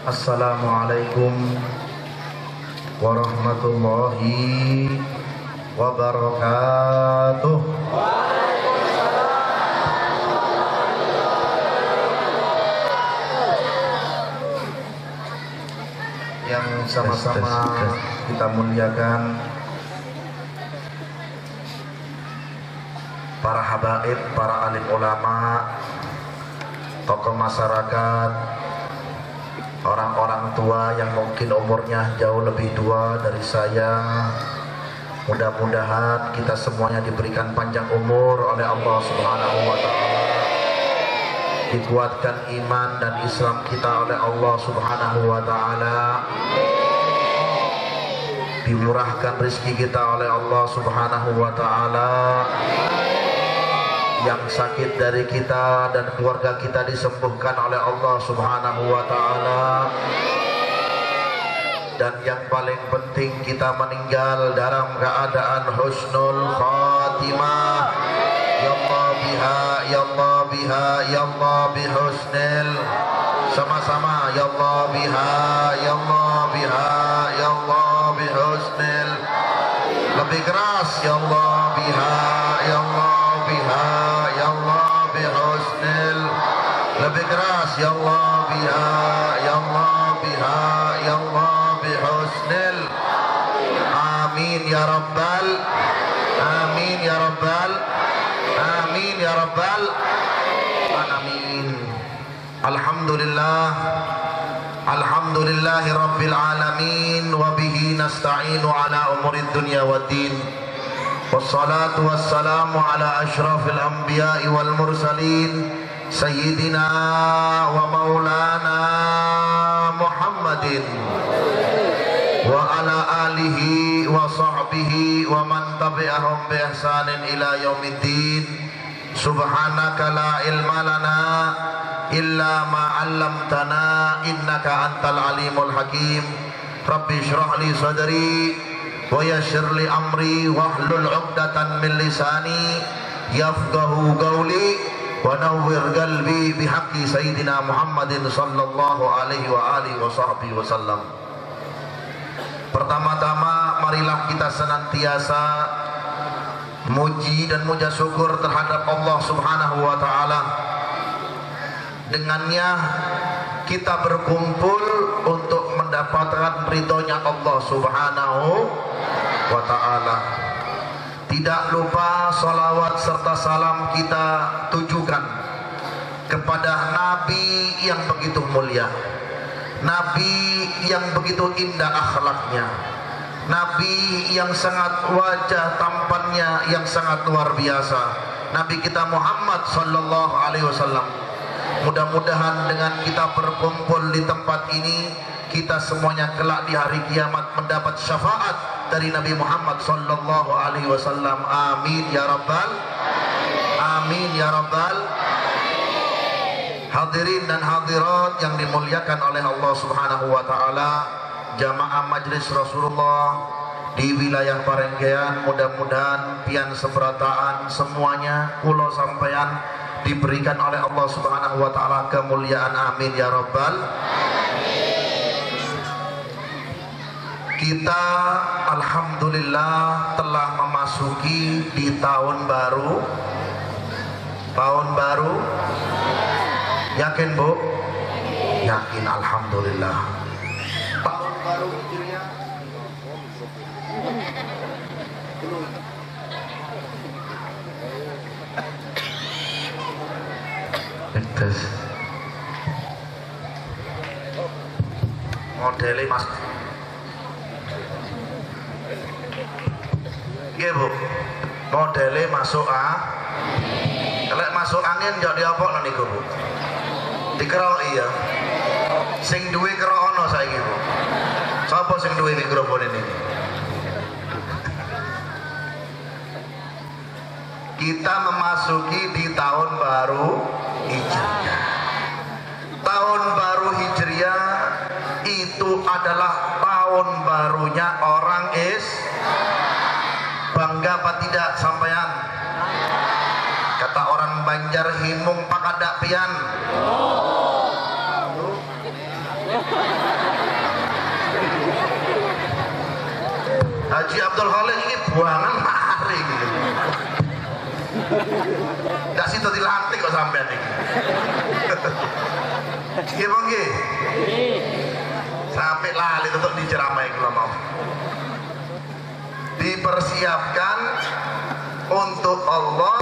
Assalamualaikum warahmatullahi wabarakatuh. Yang sama-sama kita muliakan para habaib, para alim ulama, tokoh masyarakat, orang-orang tua yang mungkin umurnya jauh lebih tua dari saya. Mudah-mudahan kita semuanya diberikan panjang umur oleh Allah Subhanahu wa taala. Dikuatkan iman dan Islam kita oleh Allah Subhanahu wa taala. Dimurahkan rezeki kita oleh Allah Subhanahu wa taala. Yang sakit dari kita dan keluarga kita disembuhkan oleh Allah Subhanahu wa taala. Dan yang paling penting kita meninggal dalam keadaan husnul khatimah. Ya Allah biha, ya Allah biha, ya Allah bihusnil. Sama-sama ya Allah biha, ya Allah biha, ya Allah bihusnil. Lebih keras ya Allah biha, ya Allah biha, ya Allah bihusnil. Lebih keras ya Allah biha, ya Allah biha, ya Allah bihusnil. Amin ya rabbal, amin ya rabbal, amin ya rabbal alamin. Alhamdulillah, alhamdulillahi rabbil alamin. Wa bihi nasta'inu ala umurid dunya waddin. Wassalatu wassalamu ala ashrafil anbiya'i wal mursalin Sayyidina wa maulana Muhammadin wa ala alihi wa sahbihi wa man tabi'ahum bi ihsanin ila yaumiddin. Subhanaka la ilma lana illa ma 'allamtana innaka antal alimul hakim. Rabbi shrah li sadri wa yassir li amri wahlul 'uqdatan min lisani yafqahu qawli wa nawwir qalbi bihaqqi sayyidina Muhammadin sallallahu alaihi wa alihi wa sahbihi wasallam. Pertama-tama marilah kita senantiasa muji dan muja syukur terhadap Allah Subhanahu wa taala. Dengannya kita berkumpul untuk mendapatkan ridhonya Allah Subhanahu wa taala. Tidak lupa salawat serta salam kita tujukan kepada Nabi yang begitu mulia, Nabi yang begitu indah akhlaknya, Nabi yang sangat wajah tampannya yang sangat luar biasa, Nabi kita Muhammad sallallahu alaihi wasallam. Mudah-mudahan dengan kita berkumpul di tempat ini, kita semuanya kelak di hari kiamat mendapat syafaat dari Nabi Muhammad sallallahu alaihi wasallam. Amin ya rabbal, amin ya rabbal. Hadirin dan hadirat yang dimuliakan oleh Allah Subhanahu wa taala, jamaah Majlis Rasulullah di wilayah Parenggean, mudah-mudahan pian seberataan semuanya kula sampeyan diberikan oleh Allah Subhanahu wa taala kemuliaan. Amin ya rabbal. Kita alhamdulillah telah memasuki di tahun baru. Tahun baru. Yakin Bu? Yakin alhamdulillah. Tahun baru Hijriah. Tes. Modelnya Mas. Nggih Bu. Modelnya masuk Kalau masuk angin njok diopokno niku Bu. Dikeroki ya. Sing duwe kerono saiki Bu. Sapa sing duwe mikrofon ini? Kita memasuki di tahun baru Hijriah. Tahun baru Hijriah itu adalah tahun barunya orang bangga apa tidak sampean? Kata orang Banjar himung pakadak pian. Haji Abdul Khalik ini buangan mari gitu. Gak situ dilantik kok sampean iki. Nggih Bang nggih. Sampai lali untuk diceramai kula mau. Dipersiapkan untuk Allah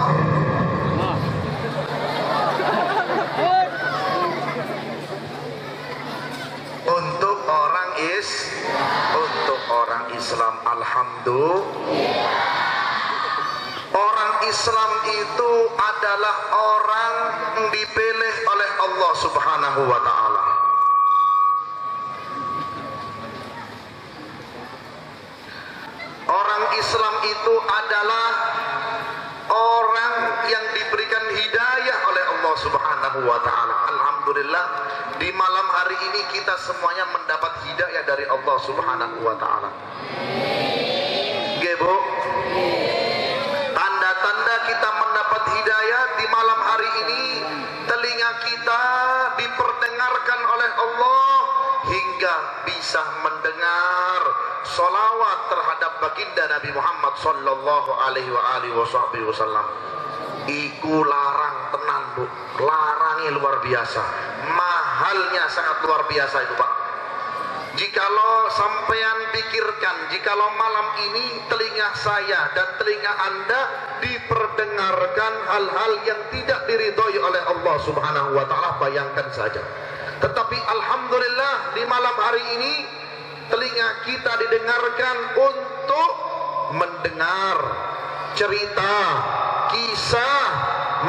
untuk orang Islam. Alhamdulillah. Orang Islam itu adalah orang yang dipilih oleh Allah Subhanahu wa taala. Orang Islam itu adalah orang yang diberikan hidayah oleh Allah Subhanahu wa taala. Alhamdulillah, di malam hari ini kita semuanya mendapat hidayah dari Allah Subhanahu wa taala. Nggih, Bu? Tanda-tanda kita mendapat hidayah di malam hari ini, telinga kita diperdengarkan oleh Allah hingga bisa mendengar sholawat terhadap baginda Nabi Muhammad sallallahu alaihi wasallam. Iku larang tenan, Bu. Larangnya luar biasa. Mahalnya sangat luar biasa itu, Pak. Jikalau sampean pikirkan, jikalau malam ini telinga saya dan telinga Anda diperdengarkan hal-hal yang tidak diridhoi oleh Allah Subhanahu wa taala, bayangkan saja. Tetapi alhamdulillah di malam hari ini telinga kita didengarkan untuk mendengar cerita, kisah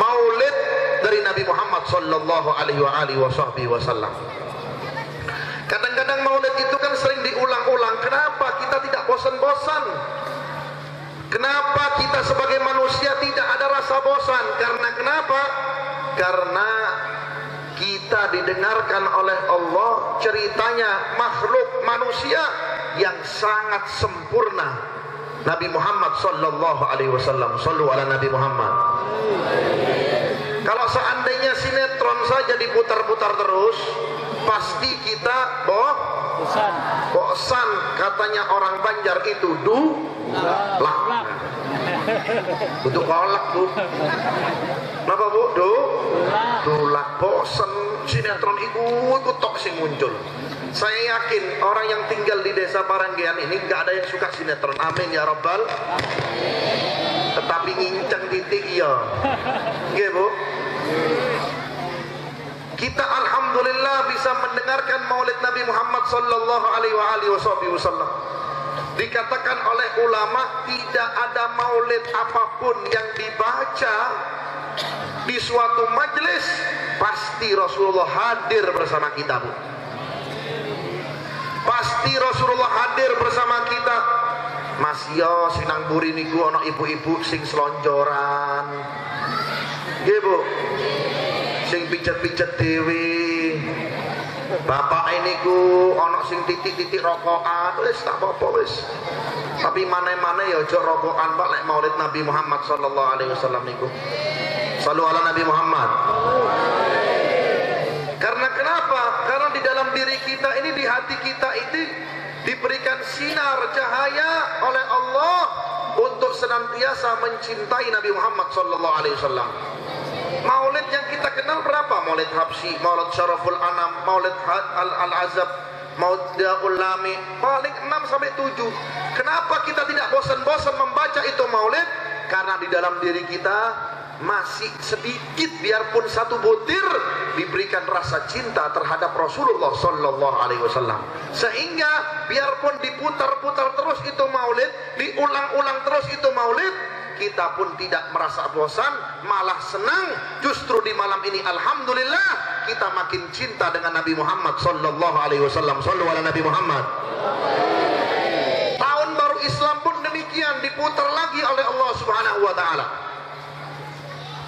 maulid dari Nabi Muhammad sallallahu alaihi wasallam. Kadang-kadang maulid itu kan sering diulang-ulang. Kenapa kita tidak bosan-bosan? Kenapa kita sebagai manusia tidak ada rasa bosan? Karena kenapa? Karena kita didengarkan oleh Allah ceritanya makhluk manusia yang sangat sempurna, Nabi Muhammad sallallahu alaihi wasallam. Shallu ala Nabi Muhammad. Kalau seandainya sinetron saja diputar-putar terus, pasti kita bosan. Katanya orang Banjar itu lak. Untuk kolak, Bu. Napa, Bu? Dulak, bosan. Sinetron ikut tok sing muncul. Saya yakin orang yang tinggal di desa Paranggean ini gak ada yang suka sinetron. Amin ya Rabbal. Tetapi ngincang titik iya. Nggih, Bu. Kita alhamdulillah bisa mendengarkan maulid Nabi Muhammad sallallahu alaihi wasallam. Dikatakan oleh ulama, tidak ada maulid apapun yang dibaca di suatu majelis pasti Rasulullah hadir bersama kita, Bu. Pasti Rasulullah hadir bersama kita. Mas yo sinang buri niku ana ibu-ibu sing selonjoran. Nggih, Bu. Sing pijet-pijet dewi. Bapak ini ku ana sing titik-titik rokokan, wis tak apa-apa wis. Tapi mana-mana ya aja rokokan Pak lek maulid Nabi Muhammad sallallahu alaihi wasallam niku. Shallu ala Nabi Muhammad. Karena kenapa? Karena di dalam diri kita ini, di hati kita ini diberikan sinar cahaya oleh Allah untuk senantiasa mencintai Nabi Muhammad sallallahu alaihi wasallam. Maulid yang kita kenal berapa? Maulid Habsyi, Maulid Syaraful Anam, Maulid Al-Azab, Maulid Ulami, paling 6 sampai 7. Kenapa kita tidak bosan-bosan membaca itu maulid? Karena di dalam diri kita masih sedikit, biarpun satu butir, diberikan rasa cinta terhadap Rasulullah sallallahu alaihi wasallam. Sehingga biarpun diputar-putar terus itu maulid, diulang-ulang terus itu maulid, kita pun tidak merasa bosan, malah senang. Justru di malam ini alhamdulillah kita makin cinta dengan Nabi Muhammad sallallahu alaihi wasallam. Shallu ala Nabi Muhammad. Tahun baru Islam pun demikian, diputar lagi oleh Allah Subhanahu wa taala.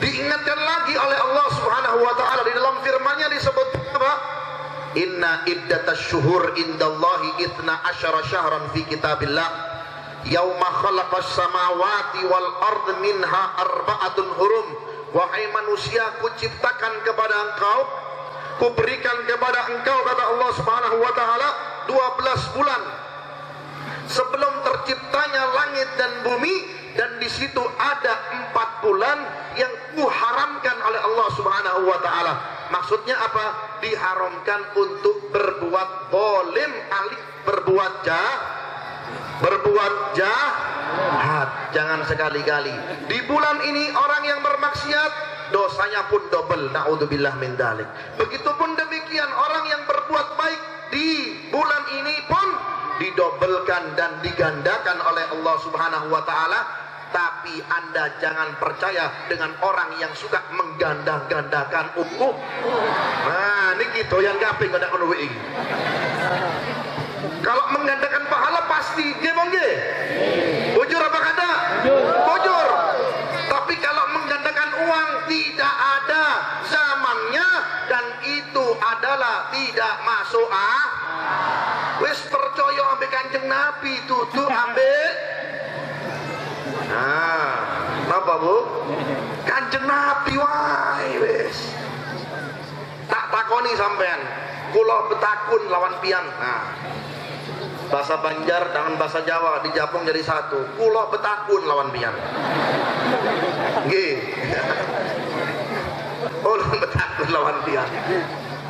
Diingatkan lagi oleh Allah Subhanahu wa taala di dalam firman-Nya disebut apa? Inna iddatasy syuhur indallahi 12 syahran fi kitabillah. Yauma khalaqas samawati wal ard minha arba'atun hurum. Wahai manusia, kuciptakan kepada engkau kuberikan kepada engkau, kata Allah Subhanahu wa taala, 12 bulan sebelum terciptanya langit dan bumi, dan di situ ada 4 bulan yang kuharamkan oleh Allah Subhanahu wa taala. Maksudnya apa? Diharamkan untuk berbuat zalim, berbuat jahat. Jangan sekali-kali. Di bulan ini orang yang bermaksiat dosanya pun double. Naudzubillah min dzalik. Begitupun demikian orang yang berbuat baik di bulan ini pun didobelkan dan digandakan oleh Allah Subhanahu wa taala. Tapi Anda jangan percaya dengan orang yang suka mengganda-gandakan umum. Nah, ini gitu yang kaping ada kono iki. Kalau menggandakan pahala pasti gimong ge. Bujur apa kada? Bujur. Tapi kalau menggandakan uang tidak ada zamannya, dan itu adalah tidak masuk wis percaya ambek Kanjeng Nabi, tutu ambek. Nah, napa Bu? Kanjeng Nabi wae wis. Tak takoni sampean, kula betakun lawan pian. Nah, bahasa Banjar dengan bahasa Jawa dijabung jadi satu. Kula betakun lawan pian. Nggih. Kula betakun lawan pian.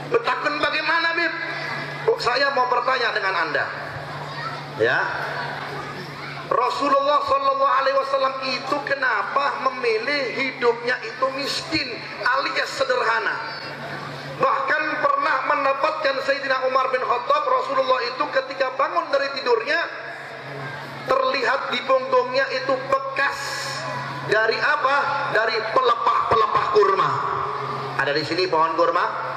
Betakun bagaimana, Bib? Oh, saya mau bertanya dengan Anda. Ya. Rasulullah Shallallahu Alaihi Wasallam itu kenapa memilih hidupnya itu miskin alias sederhana? Bahkan pernah mendapatkan Sayyidina Umar bin Khattab, Rasulullah itu ketika bangun dari tidurnya terlihat di punggungnya itu bekas dari apa? Dari pelepah-pelepah kurma. Ada di sini pohon kurma?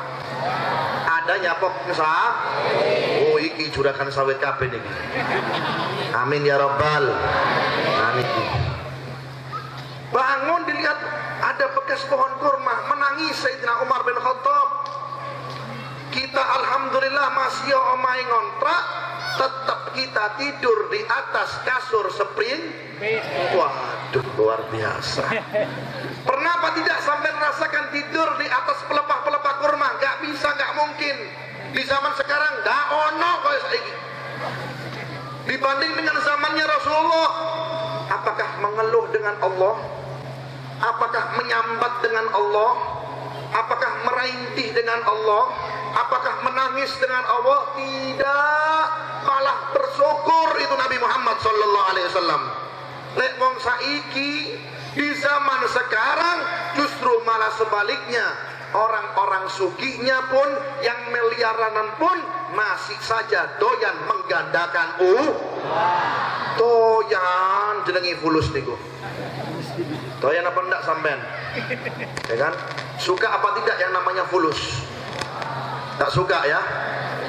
Ada nyapok sah? Oh, iki juragan sawit kabeh niki. Amin ya rabbal alamin. Bangun dilihat ada bekas pohon kurma, menangis Sayyidina Umar bin Khattab. Kita alhamdulillah masih omai ngontrak, tetap kita tidur di atas kasur spring. Waduh, luar biasa. Pernah apa tidak sampai merasakan tidur di atas pelepah-pelepah kurma? Gak bisa, gak mungkin. Di zaman sekarang gak ono kaya saiki. Dibanding dengan zamannya Rasulullah, apakah mengeluh dengan Allah? Apakah menyambat dengan Allah? Apakah merintih dengan Allah? Apakah menangis dengan Allah? Tidak, malah bersyukur itu Nabi Muhammad sallallahu alaihi wasallam. Lek wong saiki di zaman sekarang justru malah sebaliknya, orang-orang sugihnya pun yang miliaran pun masih saja doyan menggandakan doyan jenengi fulus niku. Doyan apa enggak sampean? Ya kan? Suka apa tidak yang namanya fulus? Tak suka ya?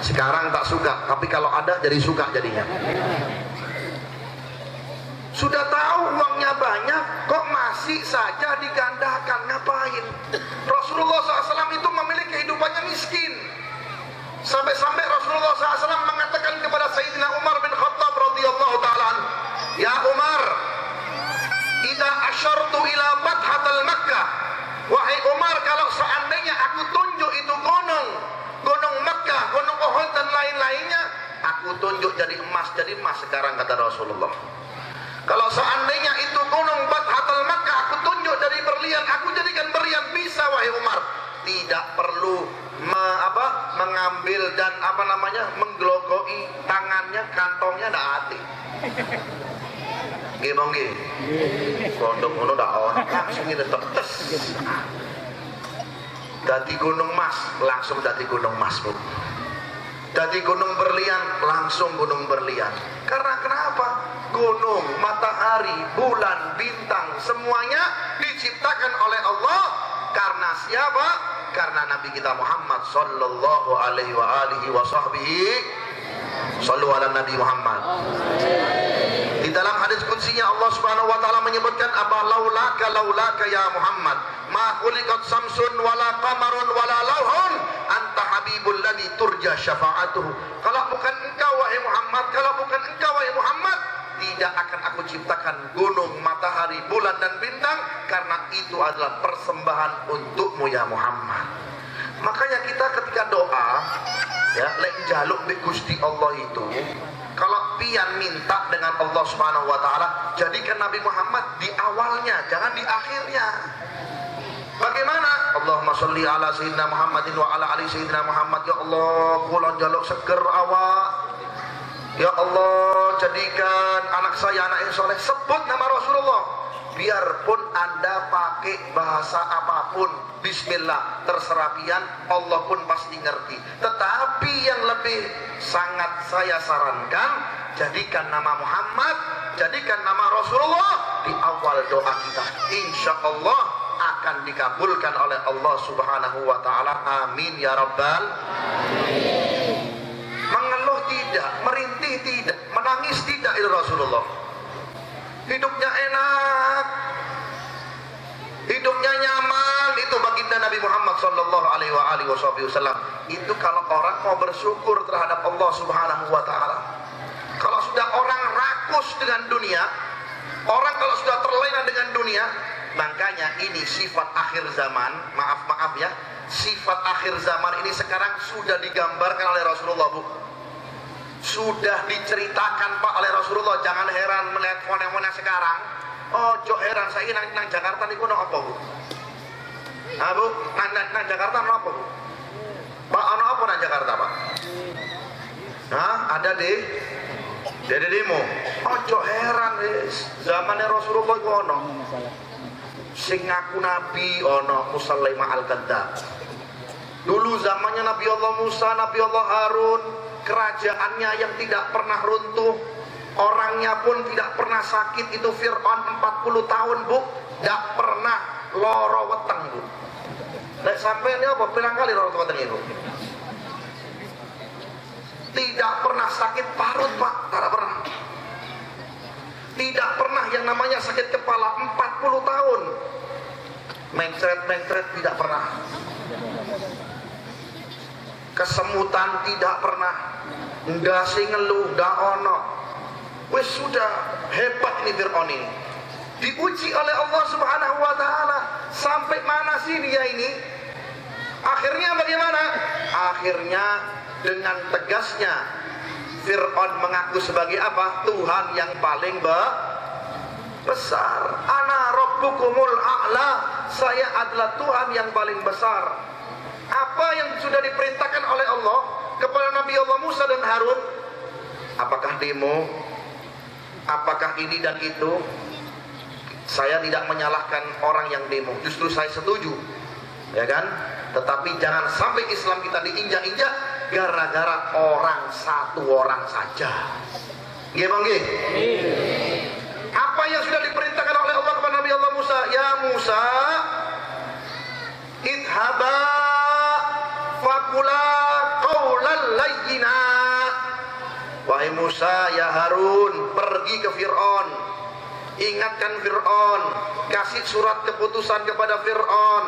Sekarang tak suka, tapi kalau ada jadi suka jadinya. Sudah tahu uangnya banyak, kok masih saja digandakan? Ngapain? Rasulullah SAW itu memiliki kehidupannya miskin. Sampai-sampai Rasulullah SAW mengatakan kepada Sayyidina Umar bin Khattab radhiyallahu ta'ala, ya Umar, idza asyartu ila Fathatul Makkah, wahai Umar, kalau seandainya aku tunjuk itu gunung Makkah, gunung Uhud dan lain-lainnya, aku tunjuk jadi emas sekarang, kata Rasulullah. Kalau seandainya itu gunung Fathatul Makkah, aku tunjuk dari berlian, aku jadikan berlian, bisa wahai Umar. Tidak perlu mengambil dan menggelogoi tangannya, kantongnya ndak hati. Nggih monggo nggih. Pondok ngono ndak ono, langsung tetep tes. Dadi gunung mas, langsung dadi gunung mas, Bu. Dadi gunung berlian, langsung gunung berlian. Karena kenapa? Gunung, matahari, bulan, bintang, semuanya diciptakan oleh Allah. Karena siapa? Karena Nabi kita Muhammad sallallahu alaihi wa alihi wa sahbihi. Sallu ala Nabi Muhammad. Di dalam hadis qudsinya Allah Subhanahu wa taala menyebutkan, apa laulaka ya Muhammad ma khuliqat samsun wala qamarun wala lauhun anta habibul ladzi turja syafa'atuhu. Kalau bukan engkau wahai Muhammad, kalau bukan engkau wahai Muhammad, tidak akan aku ciptakan gunung, matahari, bulan dan bintang, karena itu adalah persembahan untukmu ya Muhammad. Makanya kita ketika doa ya lek jaluk di Gusti Allah itu, kalau pian minta dengan Allah Subhanahu wa taala, jadikan Nabi Muhammad di awalnya, jangan di akhirnya. Bagaimana? Allahumma sholli ala sayyidina Muhammadin wa ala ali sayyidina Muhammad. Ya Allah, kula njaluk seger awak. Ya Allah, jadikan anak saya anak yang soleh. Sebut nama Rasulullah. Biarpun Anda pakai bahasa apapun, bismillah, terserah pian, Allah pun pasti ngerti. Tetapi yang lebih sangat saya sarankan, jadikan nama Muhammad, jadikan nama Rasulullah di awal doa kita. Insya Allah akan dikabulkan oleh Allah Subhanahu wa taala. Amin ya rabbal alamin. Mengeluh tidak, merintih tidak, menangis tidak, itu Rasulullah. Hidupnya enak, hidupnya nyaman, itu baginda Nabi Muhammad sallallahu alaihi wasallam. Itu kalau orang mau bersyukur terhadap Allah Subhanahu wa taala. Kalau sudah orang rakus dengan dunia, orang kalau sudah terlena dengan dunia, makanya ini sifat akhir zaman. Maaf ya, sifat akhir zaman ini sekarang sudah digambarkan oleh Rasulullah, Bu. Sudah diceritakan Pak oleh Rasulullah. Jangan heran melihat fenomena sekarang. Oh, jok heran, saya nang Jakarta niku ono apa, Bu? Ah, Bu, nang Jakarta ono apa, Bu? Pak, ono apa nang Jakarta, Pak? Hah? Ada demo. Oh, jok heran, zamannya Rasulullah iku ono. Sing ngaku nabi ono Musaillamah al-Kadzdzab. Dulu zamannya Nabi Allah Musa, Nabi Allah Harun, kerajaannya yang tidak pernah runtuh, orangnya pun tidak pernah sakit, itu Fir'aun 40 tahun, Bu, tidak pernah loro weteng, Bu. Nek sampai ini apa? Pirang kali loro weteng itu? Tidak pernah sakit parut, Pak, tidak pernah. Tidak pernah yang namanya sakit kepala 40 tahun. Mencret tidak pernah. Kesemutan tidak pernah. Ndasi ngeluh ndak ono. Wis sudah hebat ini Fir'aun ini. Diuji oleh Allah Subhanahu wa taala. Sampai mana sih dia ini? Akhirnya bagaimana? Akhirnya dengan tegasnya Fir'aun mengaku sebagai apa? Tuhan yang paling besar. Ana rabbukumul a'la. Saya adalah Tuhan yang paling besar. Apa yang sudah diperintahkan oleh Allah kepada Nabi Allah Musa dan Harun? Apakah demo? Apakah ini dan itu? Saya tidak menyalahkan orang yang demo. Justru saya setuju, ya kan? Tetapi jangan sampai Islam kita diinjak-injak gara-gara satu orang saja. Nggih, Bang nggih? Apa yang sudah diperintahkan oleh Allah kepada Nabi Allah Musa? Ya Musa, idhaba fakula qaulan layyina. Wahai Musa, ya Harun, pergi ke Fir'aun, ingatkan Fir'aun, kasih surat keputusan kepada Fir'aun,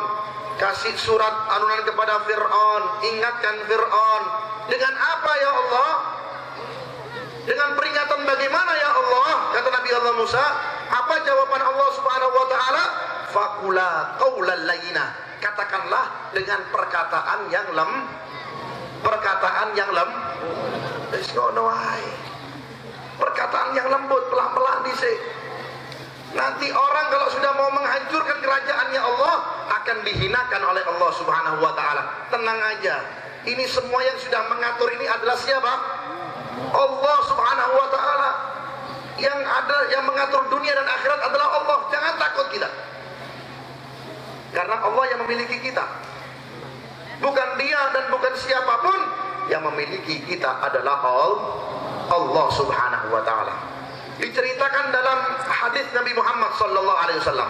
kasih surat anunan kepada Fir'aun, ingatkan Fir'aun. Dengan apa ya Allah? Dengan peringatan bagaimana ya Allah? Kata Nabi Allah Musa. Apa jawaban Allah Subhanahu wa taala? Fakula qaulan layyina. Katakanlah dengan perkataan yang perkataan yang lembut, pelan-pelan dhisik. Nanti orang kalau sudah mau menghancurkan kerajaannya Allah akan dihinakan oleh Allah Subhanahu wa taala. Tenang aja. Ini semua yang sudah mengatur ini adalah siapa? Allah Subhanahu wa taala. Yang mengatur dunia dan akhirat adalah Allah. Jangan takut kita. Karena Allah yang memiliki kita. Bukan dia dan bukan siapapun. Yang memiliki kita adalah Allah Subhanahu wa taala. Diceritakan dalam hadis Nabi Muhammad sallallahu alaihi wasallam.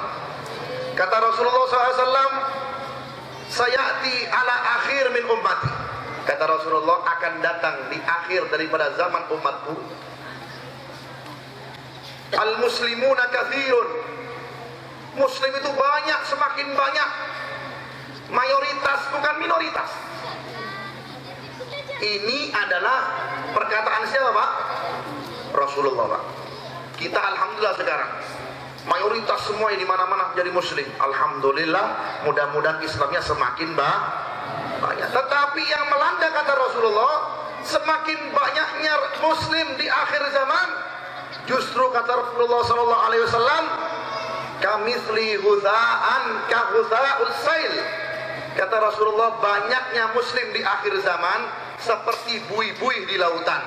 Kata Rasulullah SAW, sayati ala akhir min ummati. Kata Rasulullah, akan datang di akhir daripada zaman umatku, al muslimuna katsirun. Muslim itu banyak, semakin banyak. Mayoritas bukan minoritas. Ini adalah perkataan siapa, Pak? Rasulullah, Pak. Kita alhamdulillah sekarang mayoritas semua yang di mana-mana menjadi muslim. Alhamdulillah, mudah-mudahan Islamnya semakin banyak. Tetapi yang melanda kata Rasulullah, semakin banyaknya muslim di akhir zaman, justru kata Rasulullah sallallahu alaihi wasallam, kamitsli huzaan ka huzaa'us sail. Kata Rasulullah, banyaknya muslim di akhir zaman seperti buih-buih di lautan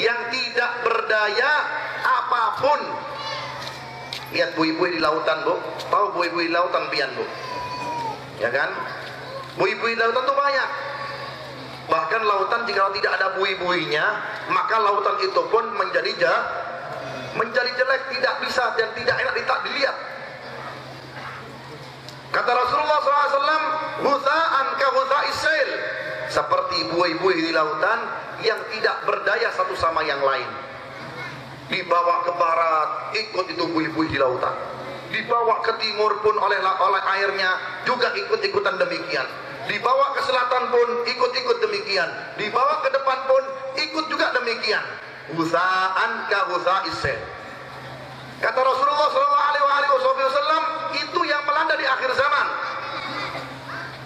yang tidak berdaya apapun. Lihat buih-buih di lautan, Bu. Tahu buih-buih di lautan pian, Bu? Ya kan? Buih-buih di lautan itu banyak. Bahkan lautan jika tidak ada buih-buihnya, maka lautan itu pun menjadi jelek, tidak bisa dan tidak enak dilihat. Kata Rasulullah SAW, huza'an ka huza'is sail, seperti buih-buih di lautan yang tidak berdaya satu sama yang lain. Dibawa ke barat, ikut itu buih-buih di lautan. Dibawa ke timur pun oleh airnya juga ikut-ikutan demikian. Dibawa ke selatan pun ikut-ikut demikian. Dibawa ke depan pun ikut juga demikian. Huza'an ka huza'is sail. Kata Rasulullah SAW, itu yang melanda di akhir zaman.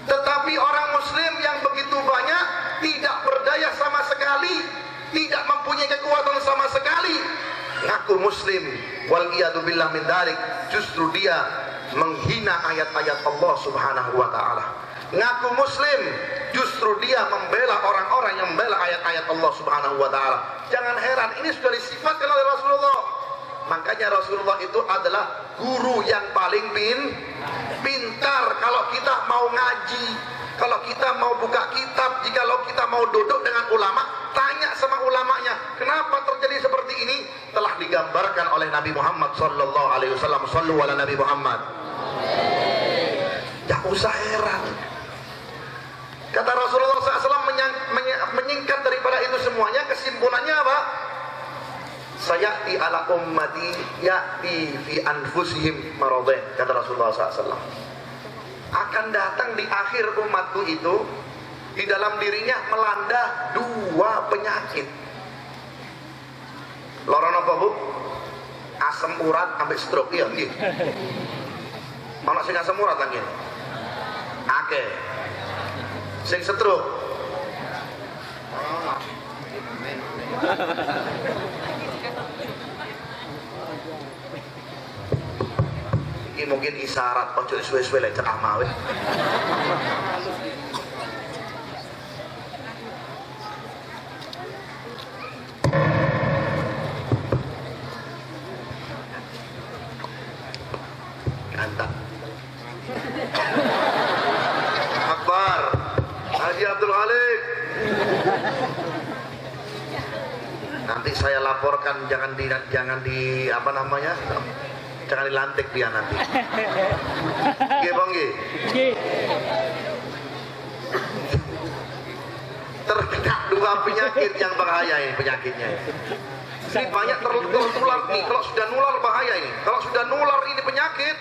Tetapi orang muslim yang begitu banyak, tidak berdaya sama sekali, tidak mempunyai kekuatan sama sekali, ngaku muslim, wal iyadu billah min dzalik, justru dia menghina ayat-ayat Allah Subhanahu wa taala. Ngaku muslim, justru dia membela orang-orang yang membela ayat-ayat Allah Subhanahu wa taala. Jangan heran, ini sudah disifatkan oleh Rasulullah. Makanya Rasulullah itu adalah guru yang paling pintar. Kalau kita mau ngaji, kalau kita mau buka kitab, jikalau kita mau duduk dengan ulama, tanya sama ulamanya, kenapa terjadi seperti ini? Telah digambarkan oleh Nabi Muhammad sallallahu alaihi wasallam. Shallu ala Nabi Muhammad. Jangan usah heran. Kata Rasulullah SAW menyingkat daripada itu semuanya, kesimpulannya apa? Sayati ala ummati ya'ti fi anfusihim maradin, kata Rasulullah SAW. Akan datang di akhir umatku itu, di dalam dirinya melanda dua penyakit. Loron apa, Bu? Asam urat sampai stroke, iya nggih. Mana sing asam urat lagi? Akeh. Sing stroke. Ini mungkin isyarat ojo suwe-suwe lek cekak mawe. Ganteng. Akbar. Haji Abdul Khalik. Nanti saya laporkan, jangan di apa namanya? Jangan dilantik dia nanti. Nggih, Bang nggih. Terkena dua penyakit yang bahaya ini penyakitnya. Ini banyak tertular nih. Kalau sudah nular bahaya ini. Kalau sudah nular ini penyakit,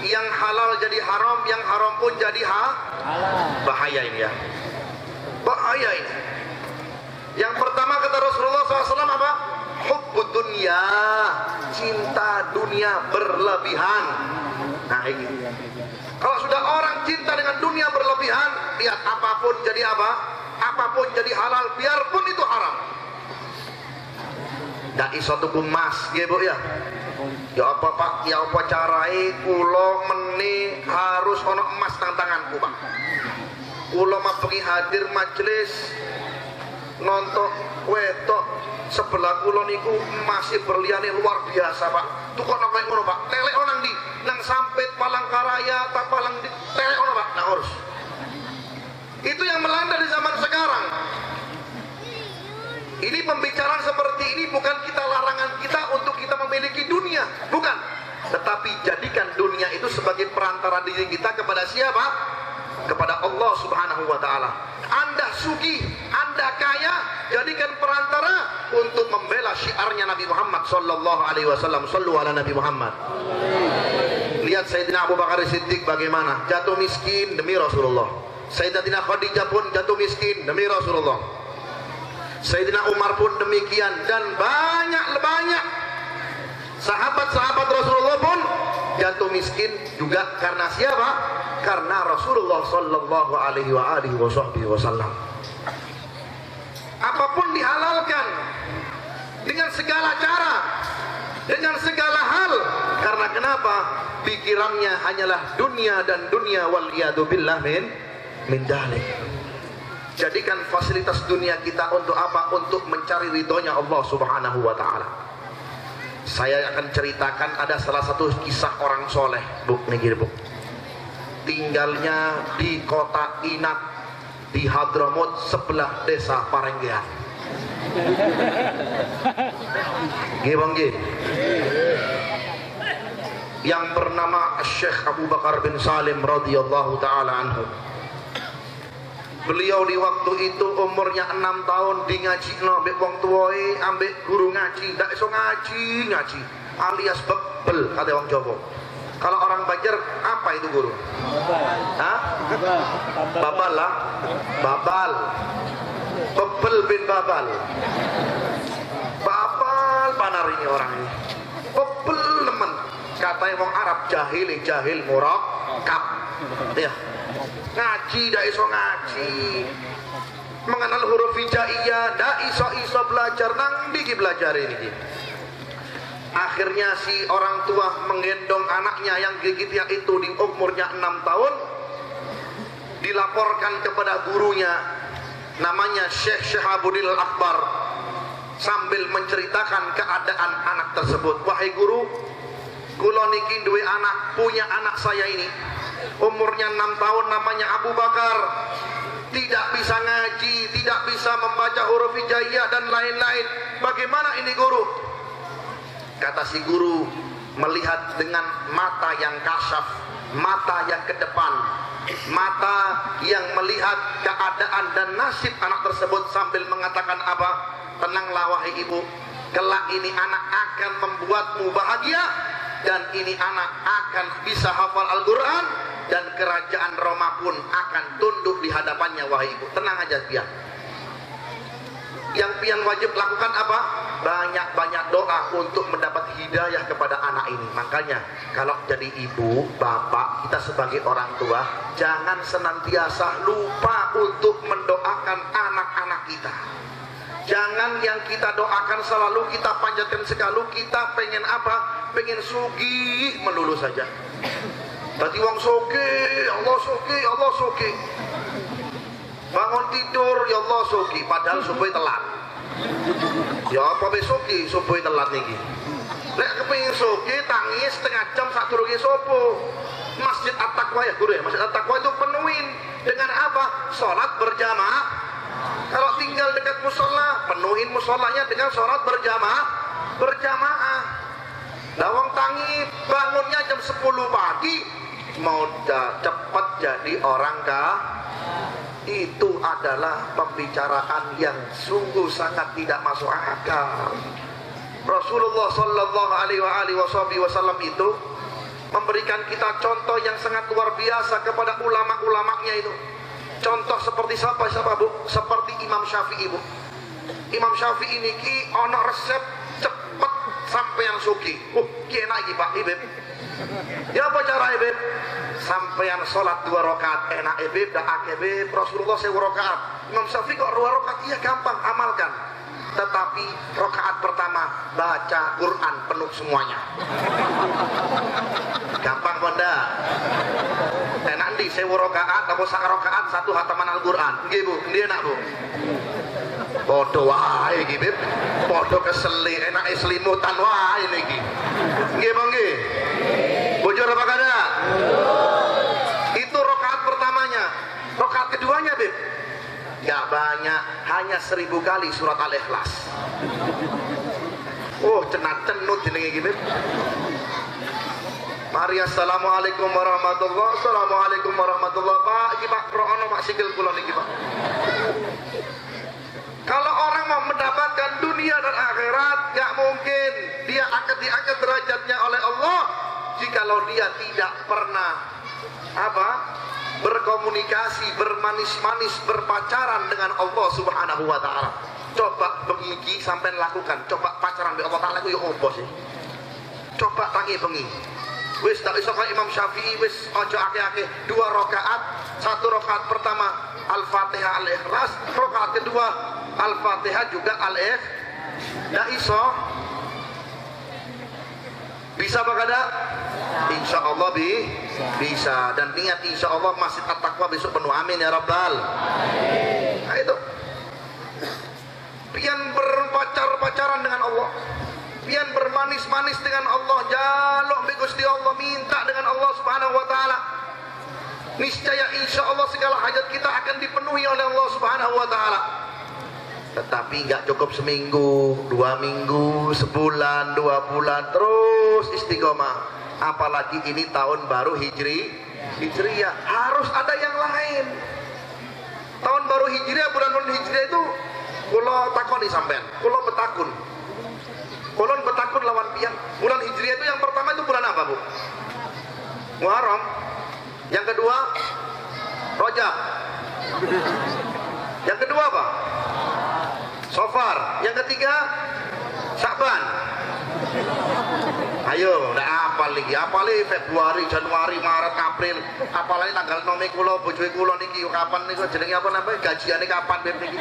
yang halal jadi haram, yang haram pun jadi bahaya ini ya. Bahaya ini. Yang pertama kata Rasulullah SAW apa? Hubbud dunya, cinta dunia berlebihan. Nah ini. Kalau sudah orang cinta dengan dunia berlebihan, lihat apapun jadi apa? Apapun jadi halal, biarpun itu haram. Dak iso tuku emas, nggih Bu ya. Ya apa Pak? Ya apa carai kula meni harus ono emas nang tanganku, Pak. Kula mabengi hadir majelis nonton wedok sebelah kula niku masih berliane luar biasa, Pak. Tukok nang ngono, Pak. Telek nang ndi? Nang Sampit Palangkaraya ta Palang di telek ono, Pak. Nah, urus. Itu yang melanda di zaman sekarang. Ini pembicaraan seperti ini bukan kita larangan kita untuk kita memiliki dunia, bukan. Tetapi jadikan dunia itu sebagai perantara diri kita kepada siapa? Kepada Allah Subhanahu wa taala. Anda sugih, Anda kaya, jadikan perantara untuk membela syiarnya Nabi Muhammad sallallahu alaihi wasallam. Shallu ala Nabi Muhammad. Lihat Sayyidina Abu Bakar Siddiq bagaimana jatuh miskin demi Rasulullah. Sayyidatina Khadijah pun jatuh miskin demi Rasulullah. Sayyidina Umar pun demikian, dan banyak sahabat-sahabat Rasulullah pun jatuh jatuh miskin juga karena siapa? Karena Rasulullah sallallahu alaihi wasallam. Apapun dihalalkan dengan segala cara, dengan segala hal. Karena kenapa? Pikirannya hanyalah dunia dan dunia, wal iyadu billah min dalik. Jadikan fasilitas dunia kita untuk apa? Untuk mencari ridhonya Allah Subhanahu wa ta'ala. Saya akan ceritakan ada salah satu kisah orang soleh, Bu, nih Bu. Tinggalnya di kota Inat di Hadramut sebelah desa Parenggean. Nggih. Yang bernama Syekh Abu Bakar bin Salim radhiyallahu taala anhu. Beliau di waktu itu umurnya 6 tahun, di ngajino ambek wong tuwae, ambek guru ngaji, ndak iso ngaji alias bebel kata wong Jawa. Kalau orang Banjar apa itu guru? Hah? Babal lah. Babal. Bebel bin babal. Babal panar ini orang ini. Bebel nemen. Katanya wong Arab jahil murakab. Ya. Ngaji ndak iso ngaji. Mengenal huruf hijaiyah ndak iso belajar, nang ndi belajar ini. Akhirnya si orang tua menggendong anaknya yang gigit itu di umurnya 6 tahun, dilaporkan kepada gurunya namanya Syekh Syahabuddin Akbar, sambil menceritakan keadaan anak tersebut. Wahai guru, kula niki duwe anak, punya anak saya ini umurnya 6 tahun, namanya Abu Bakar, tidak bisa ngaji, tidak bisa membaca huruf hijaiyah dan lain-lain. Bagaimana ini guru? Kata si guru, melihat dengan mata yang kasyaf, mata yang ke depan, mata yang melihat keadaan dan nasib anak tersebut, sambil mengatakan apa? Tenanglah wahai ibu, kelak ini anak akan membuatmu bahagia, dan ini anak akan bisa hafal Al-Quran, dan kerajaan Roma pun akan tunduk di hadapannya wahai ibu. Tenang aja pian. Yang pian wajib lakukan apa? Banyak-banyak doa untuk mendapat hidayah kepada anak ini. Makanya kalau jadi ibu, bapak, kita sebagai orang tua, jangan senantiasa lupa untuk mendoakan anak-anak kita. Jangan yang kita doakan selalu kita panjatkan sekali, kita pengen apa? Pengen sugih melulu saja. Tadi wong sugih, Allah sugih, Allah sugih. Bangun tidur, ya Allah sugih, padahal subuh telat. Ya apa besoki subuh telat niki. Lek kepengin sugih tangis setengah jam sadurunge subuh. Masjid At-Taqwa ya guru ya, Masjid At-Taqwa itu penuhin dengan apa? Salat berjamaah. Kalau tinggal dekat musola, penuhin musolanya dengan salat berjamaah. Lawang tangi bangunnya jam 10 pagi, mau cepat jadi orang kah? Itu adalah pembicaraan yang sungguh sangat tidak masuk akal. Rasulullah sallallahu alaihi wasallam itu memberikan kita contoh yang sangat luar biasa kepada ulama-ulamanya itu. Contoh seperti siapa Bu? Seperti Imam Syafi'i Bu. Imam Syafi'i ini ki ono resep cepet sampean sugih. Ki enak iki Pak Ibib. Ya apa cara Ibib? Sampean sholat 2 rakaat enak Ibib, dak akeh Ibib. Rasulullah 1000 rakaat. Imam Syafi'i kok 2 rakaat? Iya gampang, amalkan. Tetapi rakaat pertama baca Quran penuh semuanya. Gampang Bunda. Enak di 1000 rakaat atau 1 rakaat 1 hataman Al-Quran. Nggih Bu, nggih enak Bu. Podo wae iki Bib. Podo keseli, enake selimutan wae niki. Nggih Bang nggih. Bujur apa kada? Itu rakaat pertamanya. Rakaat keduanya Bib, gak banyak, hanya 1000 kali surat Al-Ikhlas. Cenut jenenge iki Bib. Mari assalamualaikum warahmatullahi. Assalamualaikum warahmatullahi. Pak iki Pak Prono Pak sikil kula niki Pak. Kalau orang mau mendapatkan dunia dan akhirat, gak mungkin dia akan diangkat derajatnya oleh Allah jikalau dia tidak pernah berkomunikasi, bermanis-manis, berpacaran dengan Allah Subhanahu wa ta'ala. Coba bengi sampai lakukan, coba pacaran dengan Allah Ta'ala itu ya apa sih? Coba tangi bengi Wis tak iso kaya Imam Syafi'i, wis ojo akeh-akeh 2 rakaat. 1 rakaat pertama Al-Fatihah Al-Ikhlas, rakaat kedua Al-Fatihah juga Al-Ikhlas. Ndak iso. Bisa apa kada? Insya Allah bisa. Dan niat insya Allah Masjid At-Taqwa besok penuh, amin ya Rabbal. Nah itu, pian berpacaran dengan Allah, pian bermanis-manis dengan Allah, jaluk bi Gusti Allah, minta dengan Allah Subhanahu wa taala. Niscaya insya Allah segala hajat kita akan dipenuhi oleh Allah Subhanahu wa taala. Tetapi nggak cukup seminggu, 2 minggu, sebulan, 2 bulan, terus istiqomah. Apalagi ini tahun baru Hijriyah, harus ada yang lain. Tahun baru Hijriyah, bulan-bulan Hijriyah itu kula takoni sampean, kula betakun. Kulon betakun lawan pian. Bulan Hijriyah itu yang pertama itu bulan apa, Bu? Muharram. Yang kedua Rajab. Yang kedua apa? Safar. Yang ketiga Sya'ban. Ayo, ndak apal lagi. Apale Februari, Januari, Maret, April. Apalane tanggal nome kula, bojoe kula niki kapan niku jenenge apa namanya? Gajiane kapan beb niki?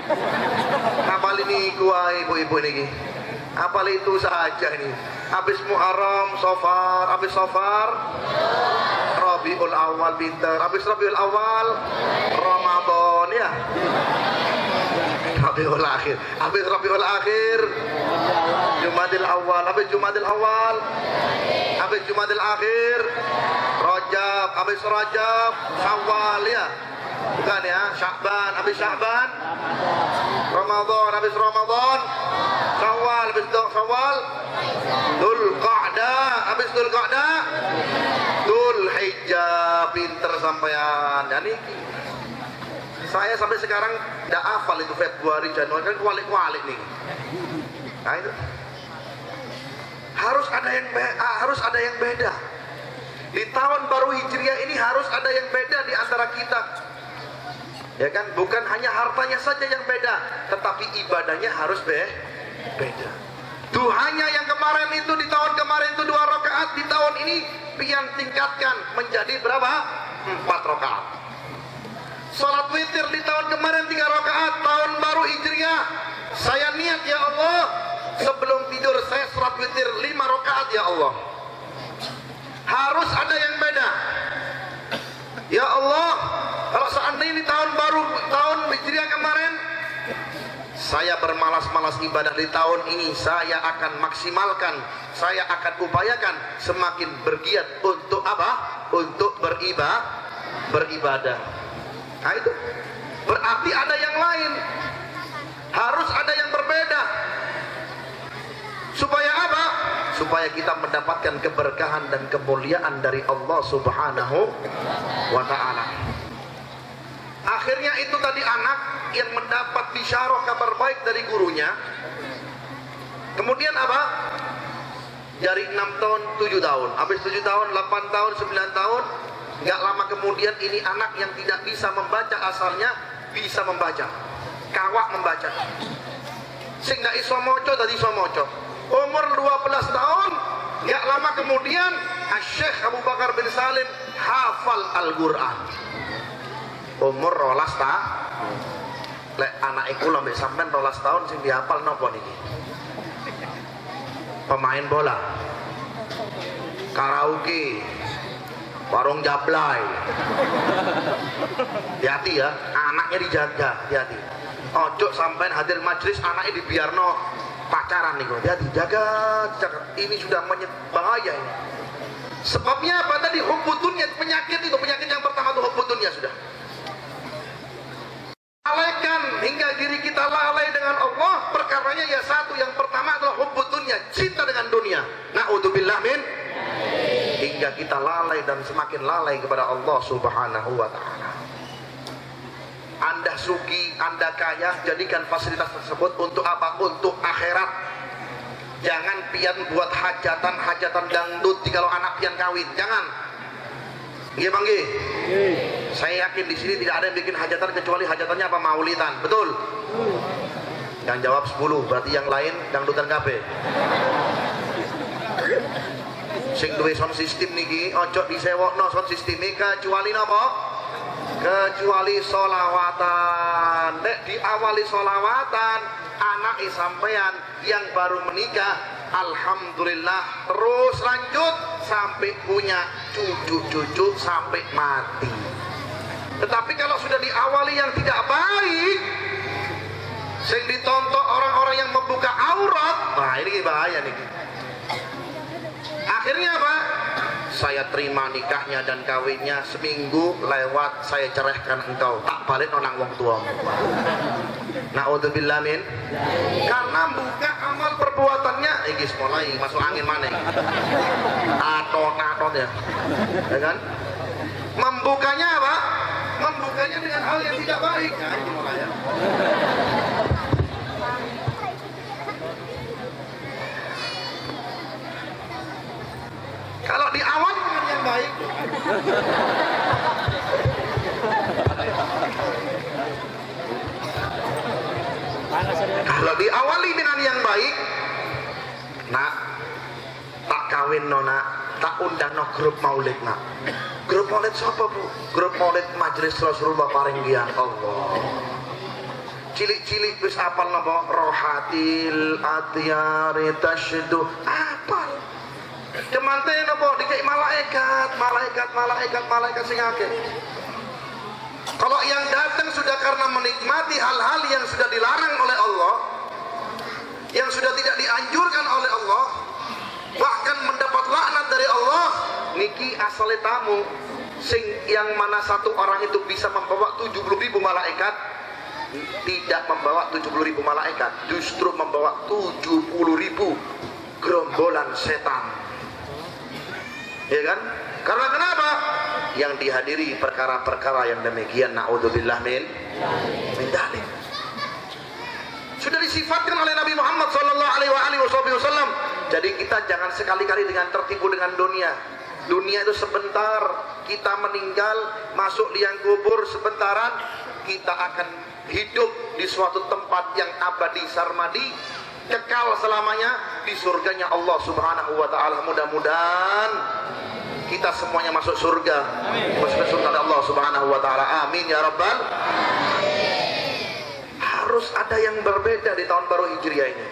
Apal niku wae ibu-ibu niki. Apal itu saja ini. Habis Muharram, Safar, habis Safar Rabiul Awal pinter, habis Rabiul Awal Ramadan ya. Rabiul Akhir, habis Rabiul Akhir Jumadil Awal, habis Jumadil Awal, habis Jumadil Akhir Rajab, habis Rajab Syawal ya, bukan ya, Sya'ban, habis Sya'ban Ramadan, habis Ramadan Syawal, habis Syawal Dzulqa'dah, habis Dzulqa'dah Dzulhijjah. Pinter sampean ya niki. Saya sampai sekarang tidak hafal itu Februari, Januari, kan kualik-kualik nih. Nah itu harus ada yang beda. Di tahun baru Hijriah ini harus ada yang beda di antara kita. Ya kan, bukan hanya hartanya saja yang beda, tetapi ibadahnya harus beda. Duhanya yang kemarin itu, di tahun kemarin itu 2 rakaat, di tahun ini pian tingkatkan menjadi berapa? 4 rakaat. Salat witir di tahun kemarin 3 rakaat, tahun baru Hijriah saya niat ya Allah, sebelum tidur saya salat witir 5 rakaat ya Allah. Harus ada yang beda. Ya Allah, kalau seandainya ini tahun baru, tahun Hijriah kemarin saya bermalas-malas ibadah, di tahun ini saya akan maksimalkan, saya akan upayakan semakin bergiat untuk apa? Untuk beribadah. Nah itu berarti ada yang lain, harus ada yang berbeda. Supaya apa? Supaya kita mendapatkan keberkahan dan kemuliaan dari Allah Subhanahu wa ta'ala. Akhirnya itu tadi anak yang mendapat bisyarah kabar baik dari gurunya. Kemudian apa? Dari 6 tahun, 7 tahun, habis 7 tahun, 8 tahun, 9 tahun. Gak lama kemudian ini anak yang tidak bisa membaca asalnya bisa membaca, kawak membaca. Sing gak iso moco tadi iso moco. Umur 12 tahun, gak lama kemudian Syekh Abu Bakar bin Salim hafal Al-Quran. Umur 12 tahun. Lek anak iku lho mbek sampean 12 tahun sing dihafal napa niki? Pemain bola, karaoke, warung jablay. Hati-hati ya, anaknya dijaga, hati-hati. Ojo sampean hadir majelis anaknya dibiarno pacaran nih, hati-hati, jaga. Ini sudah bahaya ini. Sebabnya apa tadi? Hubbud dunya, penyakit itu, penyakit yang pertama itu hubbud dunya sudah. Lalaikan hingga diri kita lalai dengan Allah, perkaranya ya satu, yang pertama adalah hubbud dunya, cinta dengan dunia. Na'udzubillah min, hingga kita lalai dan semakin lalai kepada Allah Subhanahu wa ta'ala. Anda suki, Anda kaya, jadikan fasilitas tersebut untuk apa? Untuk akhirat. Jangan pian buat hajatan dangdut kalau anak pian kawin, jangan. Nggih Bang nggih. Saya yakin di sini tidak ada yang bikin hajatan kecuali hajatannya apa? Maulidan, betul? Yang jawab 10, berarti yang lain dangdutan kabeh. Sing duwe sound system niki ojo disewokno sound systeme kecuali napa? Kecuali solawatan. Nek diawali solawatan, anak sampean yang baru menikah, alhamdulillah terus lanjut sampai punya cucu-cucu sampai mati. Tetapi kalau sudah diawali yang tidak baik, sing ditonton orang-orang yang membuka aurat, nah ini bahaya nih. Akhirnya apa? Saya terima nikahnya dan kawinnya, seminggu lewat saya cerehkan engkau, tak balik nonang wong tuamu. Naudzubillah min. Karena buka amal perbuatannya, iki mulai masuk angin mana? Atot ya, ya kan? Membukanya apa? Membukanya dengan hal yang tidak baik. Nah, ini mulai ya. Kalau diawali dengan yang baik, kalau diawali dengan yang baik, nak tak kawin nona, tak undang no grup maulid nak. Grup maulid siapa bu? Grup maulid majelis Rasulullah paringgian Allah. Cilik-cilik wis apal napa? Rohatil atyari tasydu apal. Demante napa dikek malaikat sing akeh. Kalau yang datang sudah karena menikmati hal-hal yang sudah dilarang oleh Allah, yang sudah tidak dianjurkan oleh Allah, bahkan mendapat laknat dari Allah, niki asale tamu sing yang mana satu orang itu bisa membawa 70.000 malaikat, tidak membawa 70.000 malaikat, justru membawa 70.000 gerombolan setan. Ya kan? Karena kenapa? Yang dihadiri perkara-perkara yang demikian, naudzubillah min dzalik. Sudah disifatkan oleh Nabi Muhammad sallallahu alaihi wasallam. Jadi kita jangan sekali-kali dengan tertipu dengan dunia. Dunia itu sebentar, kita meninggal, masuk liang kubur sebentaran, kita akan hidup di suatu tempat yang abadi sarmadi, kekal selamanya di surganya Allah Subhanahu wa taala. Mudah-mudahan kita semuanya masuk surga. Masuk surga Allah Subhanahu wa taala. Amin ya rabbal. Harus ada yang berbeda di tahun baru Hijriah ini.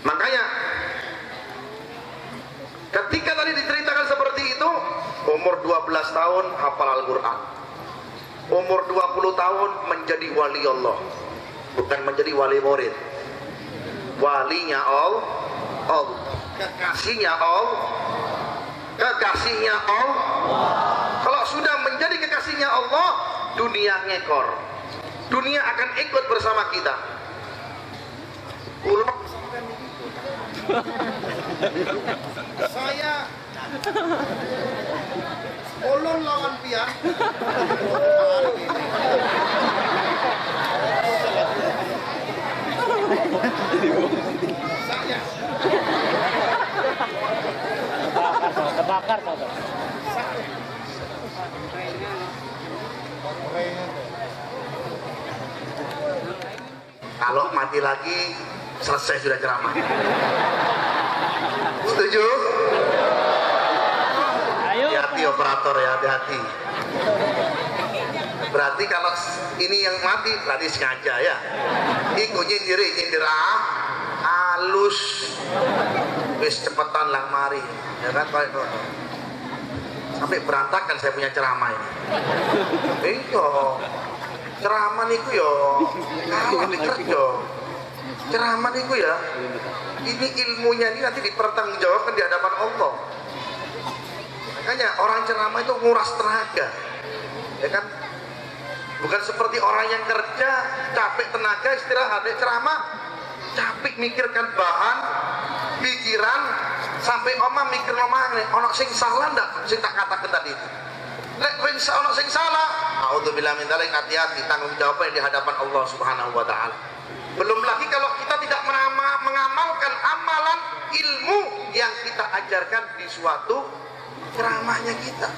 Makanya ketika tadi diceritakan seperti itu, umur 12 tahun hafal Al-Qur'an. Umur 20 tahun menjadi wali Allah. Bukan menjadi wali murid. Walinya Allah, kekasihnya Allah, kekasihnya Allah. Kalau sudah menjadi kekasihnya Allah, dunia ngekor, dunia akan ikut bersama kita. Saya ulun lawan pian. Saya terbakar saudara. Kalau mati lagi selesai sudah ceramah. Setuju? Hati-hati operator ya, hati-hati. Berarti kalau ini yang mati berarti sengaja ya. Iku nyindir halus. Wis cepetan lah mari. Ya kan Pak itu. Sampai berantakan saya punya ceramah ini. Iya. Ceramah niku yo. Kawan kerja. Ceramah niku ya. Ini ilmunya ini nanti dipertanggungjawabkan di hadapan Allah. Makanya orang ceramah itu nguras tenaga. Ya kan? Bukan seperti orang yang kerja capek tenaga istirahat. Ceramah capek mikirkan bahan, pikiran, sampai omah mikir omah ono sing salah ndak sing tak katakan tadi itu. Lek ono sing salah, auzubillahi min dzalik, hati-hati tanggung jawabnya di hadapan Allah Subhanahu wa taala. Belum lagi kalau kita tidak mengamalkan amalan ilmu yang kita ajarkan di suatu ceramahnya kita.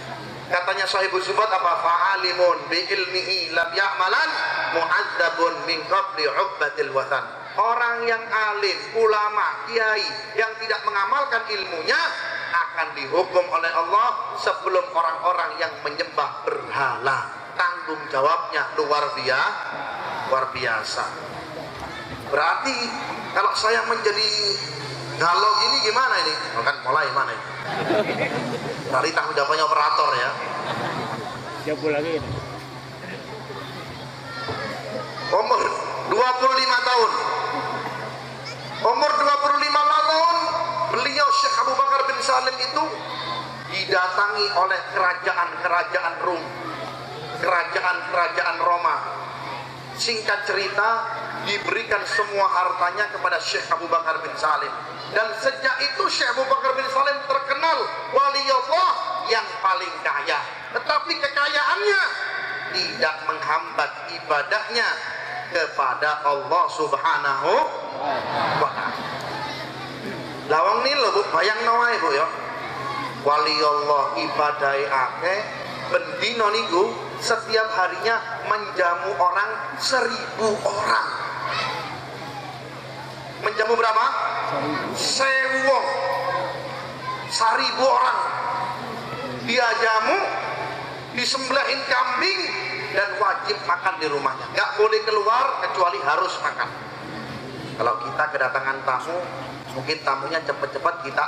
Katanya Sahibul Zubat apa? Fa'alimun bi ilmihi lam ya'malan mu'adzabun min qabli ubbatil wathan. orang yang alim, ulama, kiai yang tidak mengamalkan ilmunya akan dihukum oleh Allah sebelum orang-orang yang menyembah berhala. Tanggung jawabnya luar biasa. Berarti kalau saya menjadi galau gini gimana ini? Kan mulai mana ini? Dari tanggung jawabnya operator ya. Siapa lagi ini? Umur 25 tahun. Umur 25 tahun beliau Syekh Abu Bakar bin Salim itu didatangi oleh kerajaan-kerajaan Rum, kerajaan-kerajaan Roma. Singkat cerita, diberikan semua hartanya kepada Syekh Abu Bakar bin Salim. Dan sejak itu Syekh Abu Bakar bin Salim terkenal wali Allah yang paling kaya. Tetapi kekayaannya tidak menghambat ibadahnya kepada Allah Subhanahu wa ta'ala. Lawang nih lho Bu, bayang nawai Bu ya. Wali Allah ibadai akeh, bendino niku setiap harinya menjamu orang 1000 orang. Menjamu berapa? 1000 wong. 1000 orang. Dia jamu, disembelihin kambing dan wajib makan di rumahnya. Gak boleh keluar kecuali harus makan. Kalau kita kedatangan tamu, mungkin tamunya cepet-cepet kita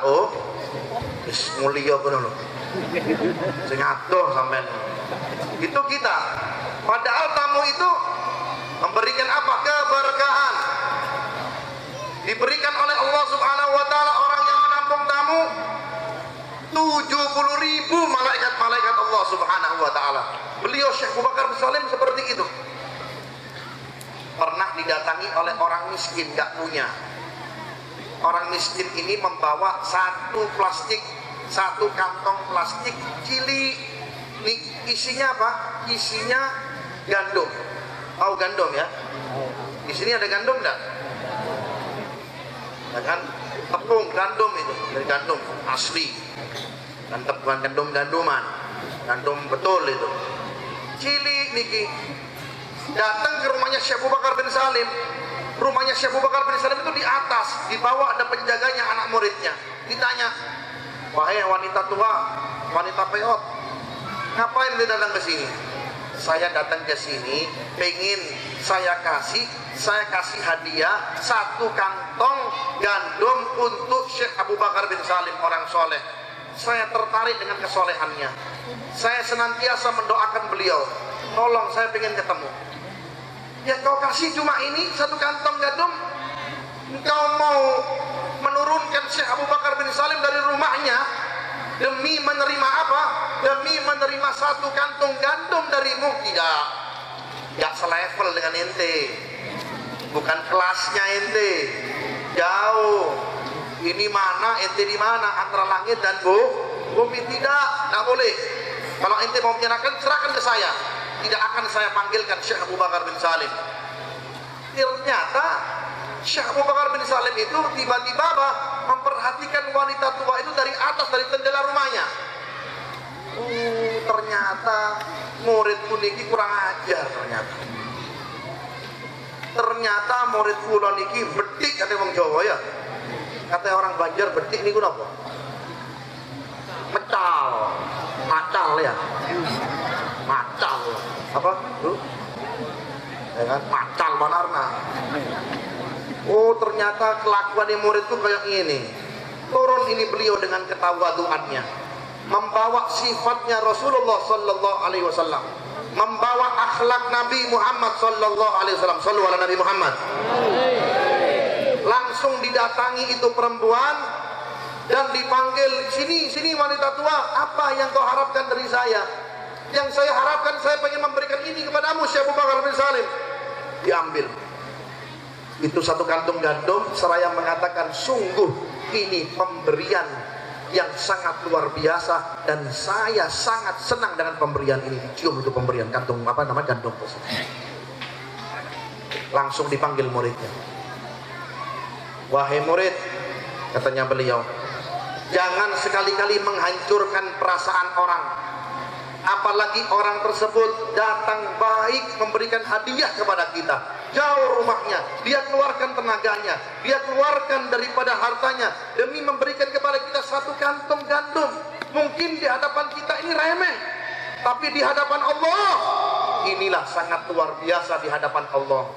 wis mulia kono lho. Sing adoh sampean. Itu kita. Padahal tamu itu memberikan apa? Keberkahan. Diberikan oleh Allah Subhanahu wa taala orang yang menampung tamu 70.000 malaikat-malaikat Allah Subhanahu wa taala. Beliau Syekh Abu Bakar bin Salim seperti itu. Pernah didatangi oleh orang miskin, gak punya. Orang miskin ini membawa satu kantong plastik cilik. Nih, isinya apa? Isinya gandum. Tahu gandum ya? Di sini ada gandum enggak? Ya kan? Tepung gandum itu, dari gandum asli. Dan bukan gandum-ganduman. Gandum betul itu. Cilik niki. Datang ke rumahnya Syekh Abu Bakar bin Salim. Rumahnya Syekh Abu Bakar bin Salim itu di atas, di bawah ada penjaganya, anak muridnya. Ditanya, wahai wanita tua, wanita peot, ngapain dia datang ke sini? Saya datang ke sini, pengen saya kasih hadiah 1 kantong gandum untuk Syekh Abu Bakar bin Salim, orang soleh. Saya tertarik dengan kesolehannya. Saya senantiasa mendoakan beliau. Tolong, saya pengen ketemu. Ya kau kasih cuma ini 1 kantong gandum, engkau mau menurunkan Syekh Abu Bakar bin Salim dari rumahnya demi menerima apa? Demi menerima 1 kantong gandum darimu? Tidak selevel dengan ente, bukan kelasnya ente, jauh. Ini mana, ente di mana, antara langit dan bumi? Tidak boleh. Kalau ente mau menyerahkan, serahkan ke saya. Tidak akan saya panggilkan Syekh Abu Bakar bin Salim. Ternyata Syekh Abu Bakar bin Salim itu tiba-tiba memperhatikan wanita tua itu dari atas, dari jendela rumahnya. Ternyata muridku niki kurang ajar ternyata muridku niki betik, kata wong Jawa ya. Kata orang Banjar betik niku napa? Macal ya. Macal apa Bu? Ya kan, macal manarna. Ternyata kelakuan muridku kayak ini. Turun ini beliau dengan ketawaduannya, membawa sifatnya Rasulullah sallallahu alaihi wasallam, membawa akhlak Nabi Muhammad sallallahu alaihi wasallam. Shallu ala Nabi Muhammad. Langsung didatangi itu perempuan dan dipanggil, sini wanita tua, apa yang kau harapkan dari saya? Yang saya harapkan, saya pengen memberikan ini kepadamu Syekh Abu Bakar bin Salim. Diambil itu 1 kantong gandum, seraya mengatakan, sungguh ini pemberian yang sangat luar biasa dan saya sangat senang dengan pemberian ini. Cium itu pemberian kantong gandum tersebut. Langsung dipanggil muridnya. Wahai murid, katanya beliau, jangan sekali-kali menghancurkan perasaan orang, apalagi orang tersebut datang baik memberikan hadiah kepada kita. jauh rumahnya, dia keluarkan tenaganya, dia keluarkan daripada hartanya demi memberikan kepada kita satu kantung gandum. Mungkin di hadapan kita ini remeh, tapi di hadapan Allah inilah sangat luar biasa. Di hadapan Allah,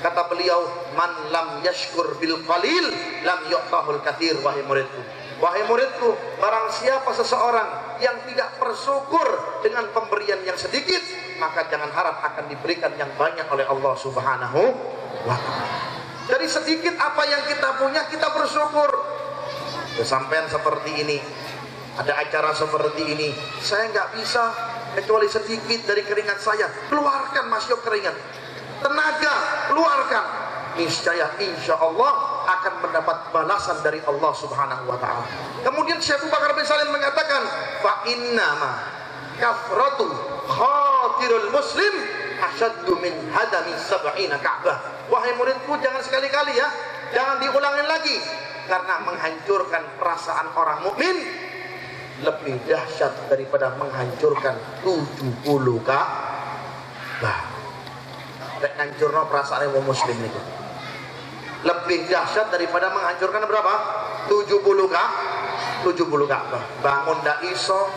kata beliau, man lam yashkur bil qalil lam yu'tahul katsir. Wahai muridku, barang siapa seseorang yang tidak bersyukur dengan pemberian yang sedikit, maka jangan harap akan diberikan yang banyak oleh Allah Subhanahu wa ta'ala. Dari sedikit apa yang kita punya, kita bersyukur. Kesampaian seperti ini, ada acara seperti ini, saya nggak bisa kecuali sedikit dari keringat saya. Keluarkan Mas Yop keringat, tenaga, keluarkan. Niscaya insya Allah akan mendapat balasan dari Allah Subhanahu wa ta'ala. Kemudian Syekh Abu Bakar bin Salim mengatakan, fa innama kafratu khatirul muslim asyaddu min hadami sab'ina ka'bah. Wahai muridku, jangan sekali-kali ya, jangan diulangin lagi, karena menghancurkan perasaan orang mukmin lebih dahsyat daripada menghancurkan 70 Ka'bah. Nek ngancurno perasaan wong muslim itu lebih dahsyat daripada menghancurkan berapa? 70 Ka'bah. Bangun ndak iso,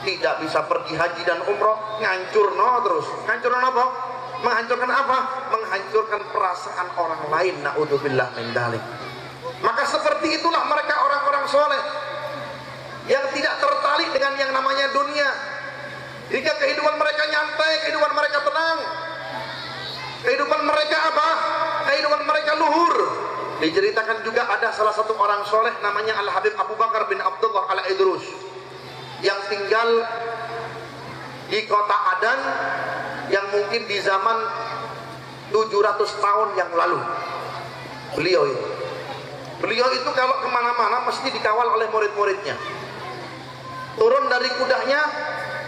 tidak bisa pergi haji dan umroh, ngancurno terus. Ngancurno apa? Menghancurkan apa? Menghancurkan perasaan orang lain. Naudzubillah min dzalik. Maka seperti itulah mereka orang-orang soleh yang tidak tertarik dengan yang namanya dunia. Jika kehidupan mereka nyantai, kehidupan mereka tenang, kehidupan mereka apa? Kehidupan mereka luhur. Diceritakan juga ada salah satu orang soleh namanya Al-Habib Abu Bakar bin Abdullah Al-Idrus yang tinggal di kota Adan, yang mungkin di zaman 700 tahun yang lalu. Beliau itu kalau kemana-mana mesti dikawal oleh murid-muridnya. Turun dari kudanya,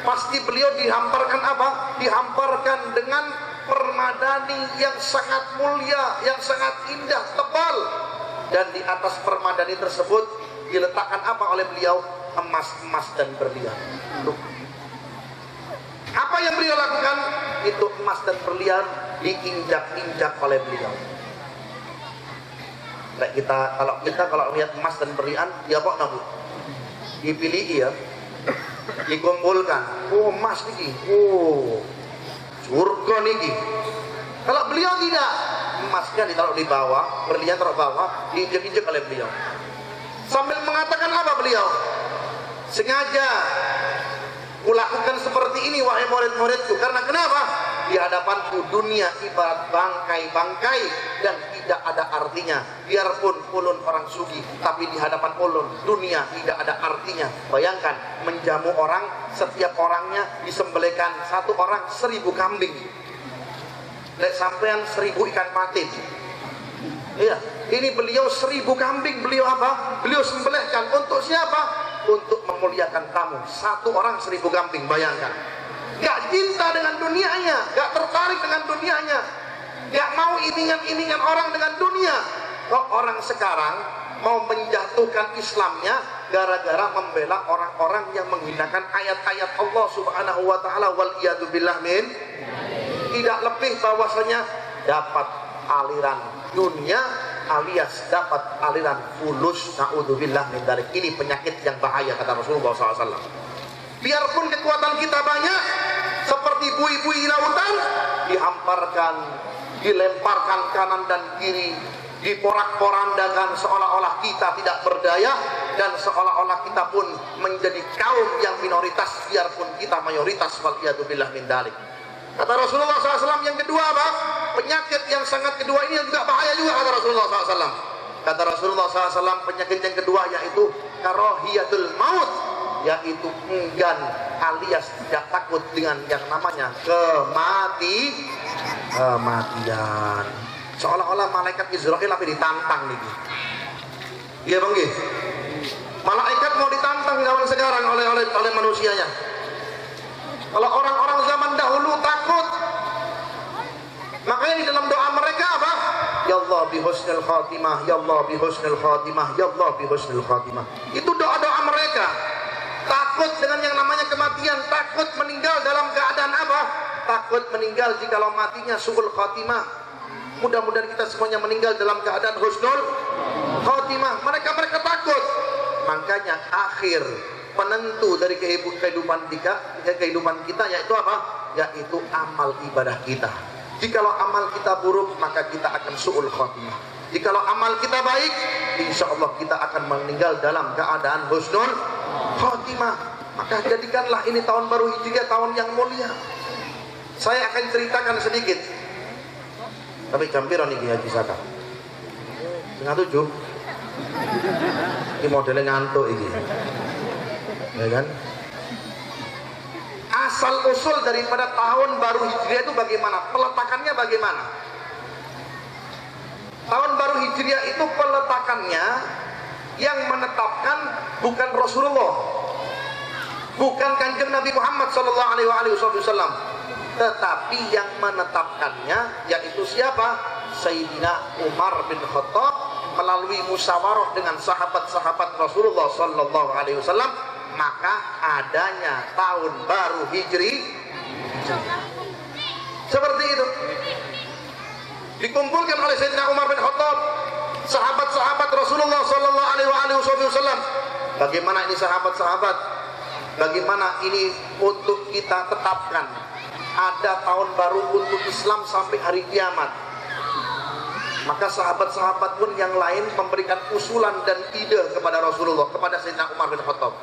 pasti beliau dihamparkan apa? Dihamparkan dengan permadani yang sangat mulia, yang sangat indah, tebal. Dan di atas permadani tersebut diletakkan apa oleh beliau? Emas-emas dan berlian. Apa yang beliau lakukan? Itu emas dan berlian diinjak-injak oleh beliau. Nah, kalau lihat emas dan berlian, ya kok nabu? Dipilih ya, dikumpulkan. Oh, emas nih, oh, surga nih. Kalau beliau tidak, emasnya ditaruh di bawah, berlian taruh bawah, diinjak-injak oleh beliau. Sambil mengatakan apa beliau? Sengaja kulakukan seperti ini wahai murid-muridku, karena kenapa? Di hadapanku dunia ibarat bangkai-bangkai dan tidak ada artinya. Biarpun ulun orang sugi, tapi di hadapan ulun dunia tidak ada artinya. Bayangkan menjamu orang, setiap orangnya disembelihkan, satu orang 1000 kambing. Nek sampean 1000 ikan patin. Iya, ini beliau 1000 kambing, beliau apa? Beliau sembelihkan untuk siapa? Untuk memuliakan tamu. Satu orang 1000 kambing, bayangkan. Gak cinta dengan dunianya, gak tertarik dengan dunianya, gak mau imingan-imingan orang dengan dunia. Kok orang sekarang mau menjatuhkan Islamnya gara-gara membela orang-orang yang menghinakan ayat-ayat Allah Subhanahu wa ta'ala, wal iyadu billah min. Tidak lebih bahwasanya dapat aliran dunia alias dapat aliran fulus. Naudzubillah min dzalik. Ini penyakit yang bahaya, kata Rasulullah SAW. Biarpun kekuatan kita banyak, seperti buih-buih lautan, dihamparkan, dilemparkan kanan dan kiri, diporak-porandakan seolah-olah kita tidak berdaya, dan seolah-olah kita pun menjadi kaum yang minoritas, biarpun kita mayoritas. Waliyadzubillah min dzalik. Kata Rasulullah SAW yang kedua apa? Penyakit yang sangat kedua ini juga bahaya juga, kata Rasulullah SAW. Kata Rasulullah SAW, penyakit yang kedua yaitu karahiyatul maut, yaitu enggan alias tidak takut dengan yang namanya kematian. Seolah-olah malaikat Israel tapi ditantang nih. Iya bang, malaikat mau ditantang zaman sekarang oleh manusianya. Kalau orang-orang zaman dahulu takut, makanya di dalam doa mereka apa? Ya Allah bi husnil khatimah, ya Allah bi husnil khatimah, ya Allah bi husnil khatimah. Itu doa-doa mereka. Takut dengan yang namanya kematian, takut meninggal dalam keadaan apa? Takut meninggal jikalau matinya su'ul khatimah, Mudah-mudahan kita semuanya meninggal dalam keadaan husnul khotimah. Mereka takut. Makanya akhir penentu dari kehidupan kita yaitu apa? Yaitu amal ibadah kita. Jikalau amal kita buruk, maka kita akan su'ul khotimah. Jikalau amal kita baik, insya Allah kita akan meninggal dalam keadaan husnul khotimah. Maka jadikanlah ini tahun baru Hijriah tahun yang mulia. Saya akan ceritakan sedikit. Tapi campiran ini Haji Saka 6:30. Ini modelnya ngantuk ini, ya kan? Asal usul daripada tahun baru Hijriah itu bagaimana? Peletakannya bagaimana? Tahun baru Hijriah itu peletakannya yang menetapkan bukan Rasulullah, bukan Kanjeng Nabi Muhammad sallallahu alaihi wasallam, tetapi yang menetapkannya yaitu siapa? Sayyidina Umar bin Khattab melalui musyawarah dengan sahabat-sahabat Rasulullah sallallahu alaihi wasallam, maka adanya tahun baru Hijri. Seperti itu dikumpulkan oleh Sayyidina Umar bin Khattab, sahabat-sahabat Rasulullah sallallahu alaihi wasallam. Bagaimana ini sahabat-sahabat? Bagaimana ini untuk kita tetapkan ada tahun baru untuk Islam sampai hari kiamat? Maka sahabat-sahabat pun yang lain memberikan usulan dan ide kepada Rasulullah, kepada Sayyidina Umar bin Khattab.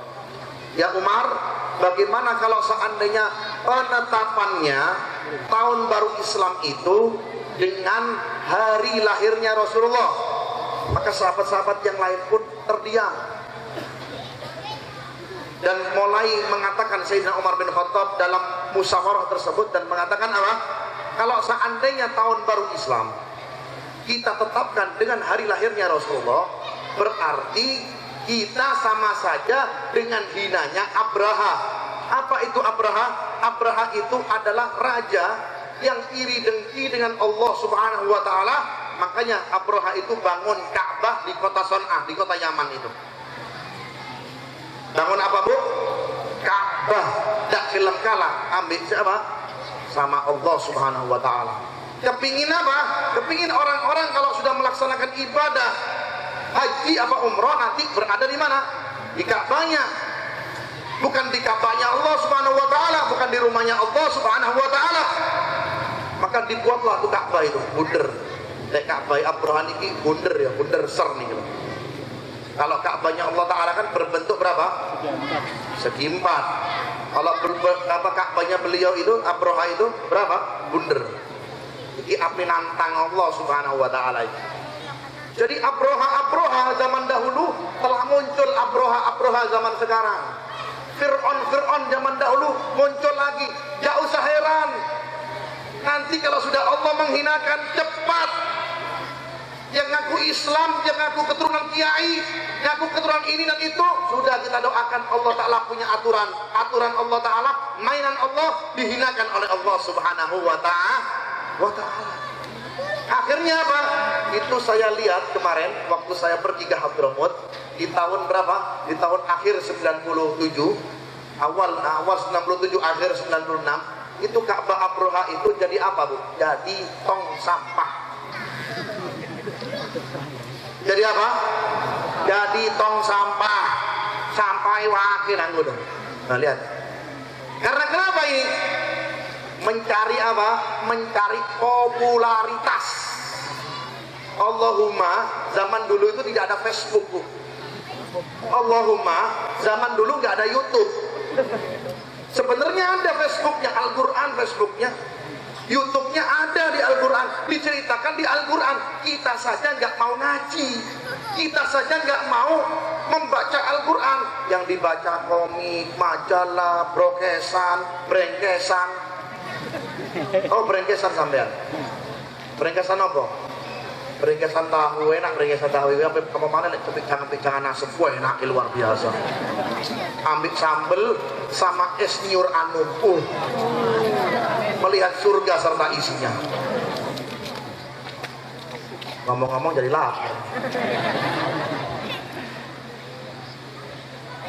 Ya Umar, bagaimana kalau seandainya penetapannya tahun baru Islam itu dengan hari lahirnya Rasulullah? Maka sahabat-sahabat yang lain pun terdiam dan mulai mengatakan Sayyidina Umar bin Khattab dalam musyawarah tersebut dan mengatakan apa? Kalau seandainya tahun baru Islam kita tetapkan dengan hari lahirnya Rasulullah, berarti kita sama saja dengan hinanya Abraha. Apa itu Abraha? Abraha itu adalah raja yang iri dengki dengan Allah Subhanahu wa taala. Makanya Abraha itu bangun Ka'bah di kota Son'ah, di kota Yaman itu. Bangun apa, Bu? Ka'bah. Tak film kalah ambil siapa? Sama Allah Subhanahu wa taala. Kepingin apa? Kepingin orang-orang kalau sudah melaksanakan ibadah haji apa umroh nanti berada di mana? Di Ka'bahnya. Bukan di Ka'bahnya Allah Subhanahu wa taala, bukan di rumahnya Allah Subhanahu wa taala. Maka dibuatlah tuh Ka'bah itu bunder. Nek Ka'bah Abraha niki bunder ya, bunder ser nih gitu. Kalau Ka'bahnya Allah taala kan berbentuk berapa? Segi empat. Kalau Ka'bahnya beliau itu Abraha itu berapa? Bunder. Iki api nantang Allah Subhanahu wa taala. Jadi Abraha zaman dahulu telah muncul Abraha zaman sekarang. Fir'aun zaman dahulu muncul lagi. Gak usah heran. Nanti kalau sudah Allah menghinakan cepat. Yang ngaku Islam, yang ngaku keturunan kiai, ngaku keturunan ini dan itu, sudah kita doakan Allah Ta'ala punya aturan Allah Ta'ala, mainan Allah dihinakan oleh Allah Subhanahu wa ta'ala. Akhirnya apa? Itu saya lihat kemarin waktu saya pergi ke Hadramut di tahun berapa? Di tahun akhir 97, awal 97, akhir 96. Itu Ka'bah Abraha itu jadi apa, Bu? Jadi tong sampah. Jadi apa? Jadi tong sampah. Sampai wakil anggur. Nah, lihat. Karena kenapa ini? Mencari apa? Mencari popularitas. Allahumma, zaman dulu itu tidak ada Facebook, Bu. Allahumma, zaman dulu nggak ada YouTube. Sebenarnya ada Facebooknya, Al-Quran Facebooknya, YouTube-nya ada di Al-Quran, diceritakan di Al-Quran. Kita saja nggak mau ngaji, kita saja nggak mau membaca Al-Quran. Yang dibaca komik, majalah, brokesan, brengkesan. Oh, brengkesan sampean. Brengkesan apa? Brengkesan tahu enak, brengkesan tahu apa? Kamu mana nek picangan asem enak luar biasa. Ambil sambel sama es nyur anu. Melihat surga serta isinya. Ngomong-ngomong jadi lapar.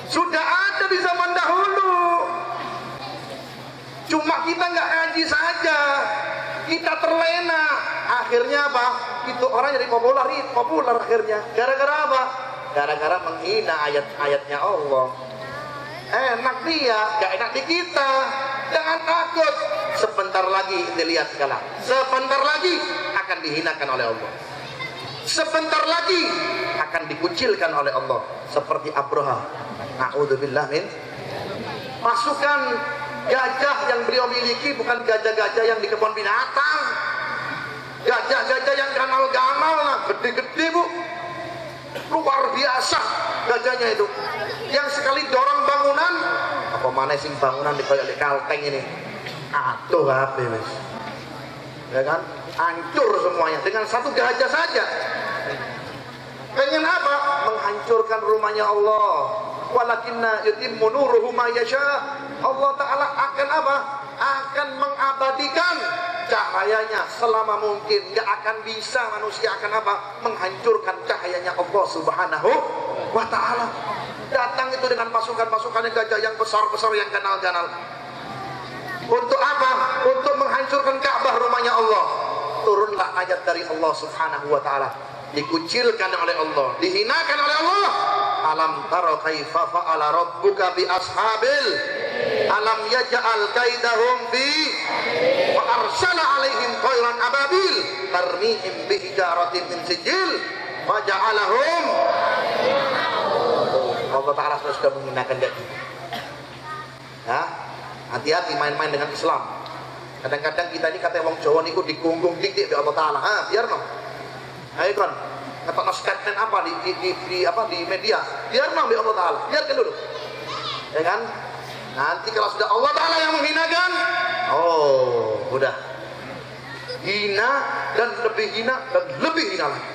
Sudah ada di zaman dahulu. Cuma kita nggak ngaji saja, kita terlena. Akhirnya apa? Itu orang jadi populer akhirnya. Gara-gara apa? Gara-gara menghina ayat-ayatnya Allah. Enak dia, gak enak di kita. Jangan takut. Sebentar lagi dilihat sekarang. Sebentar lagi akan dihinakan oleh Allah. Sebentar lagi akan dikucilkan oleh Allah. Seperti Abraha. Na'udzubillah min. Pasukan gajah yang beliau miliki bukan gajah-gajah yang di kebun binatang. Gajah-gajah yang ganal-ganal lah, gede-gede bu, luar biasa gajahnya itu. Yang sekali dorong bangunan, apa mana sih bangunan di Kalteng ini, aduh habis, ya kan, hancur semuanya dengan satu gajah saja. Pengen apa? Menghancurkan rumahnya Allah. Walakinna yutimmu nuruhu ma yasha. Allah Ta'ala akan apa? Akan mengabadikan cahayanya selama mungkin. Gak akan bisa manusia akan apa? Menghancurkan cahayanya Allah Subhanahu wa Ta'ala. Datang itu dengan pasukan-pasukannya gajah yang besar-besar, yang ganal-ganal. Untuk apa? Untuk menghancurkan Ka'bah, rumahnya Allah. Turunlah ayat dari Allah Subhanahu wa Ta'ala. Dikucilkan oleh Allah, dihinakan oleh Allah. Alam tara kaifa fa'ala rabbuka bi ashabil, alam yaj'al kaidahum fi wa arsala alaihim khairan ababil tarmihim bi hijaratin min sijil faja'alahum. Allah Ta'ala sudah menghinakan dia. Ya, hati-hati main-main dengan Islam. Kadang-kadang kita ini kata wong Jawa niku digunggung dik-dik oleh Allah Ta'ala. Biar no. Ayo kan, kata statement apa di media, biar nambi Allah Ta'ala, biarkan dulu, ya kan? Nanti kalau sudah Allah Ta'ala yang menghinakan, oh, udah hina dan lebih hina dan lebih hina lagi.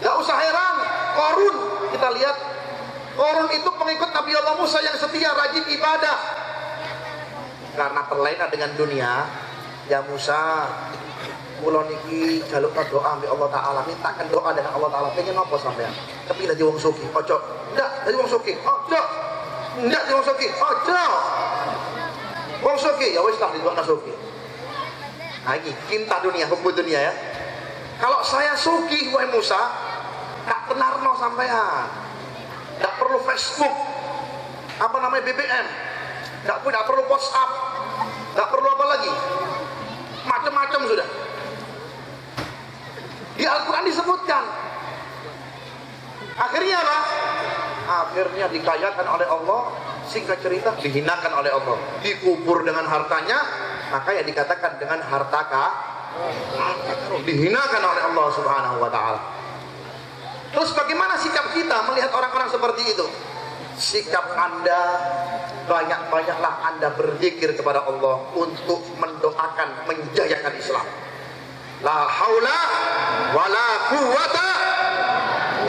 Gak usah heran, Qarun, kita lihat, Qarun itu pengikut Nabi Allah Musa yang setia, rajin ibadah. Karena terlena dengan dunia, ya Musa, kula niki jaluk doa ambek Allah Ta'ala, mintakan doa dengan Allah Ta'ala. Pengen apa sampean? Tapi dadi wong sugih, ojo. Ndak dadi wong sugih, ojo. Ndak dadi wong sugih, ojo. Wong sugih ya wis lah didoakan sugih. Nah iki cinta dunia, hukum dunia ya. Kalau saya sugih wae Musa, tak tenarno sampean. Ndak perlu Facebook. Apa namanya BBM? Ndak perlu WhatsApp. Ndak perlu apa lagi? Macam-macam sudah. Di Al-Quran disebutkan. Akhirnya apa? Akhirnya dikayakan oleh Allah. Singkat cerita, dihinakan oleh Allah. Dikubur dengan hartanya. Maka ya dikatakan dengan harta dihinakan oleh Allah Subhanahu wa Ta'ala. Terus bagaimana sikap kita melihat orang-orang seperti itu? Sikap Anda, banyak-banyaklah Anda berzikir kepada Allah untuk mendoakan, menjayakan Islam. La haula wala quwwata.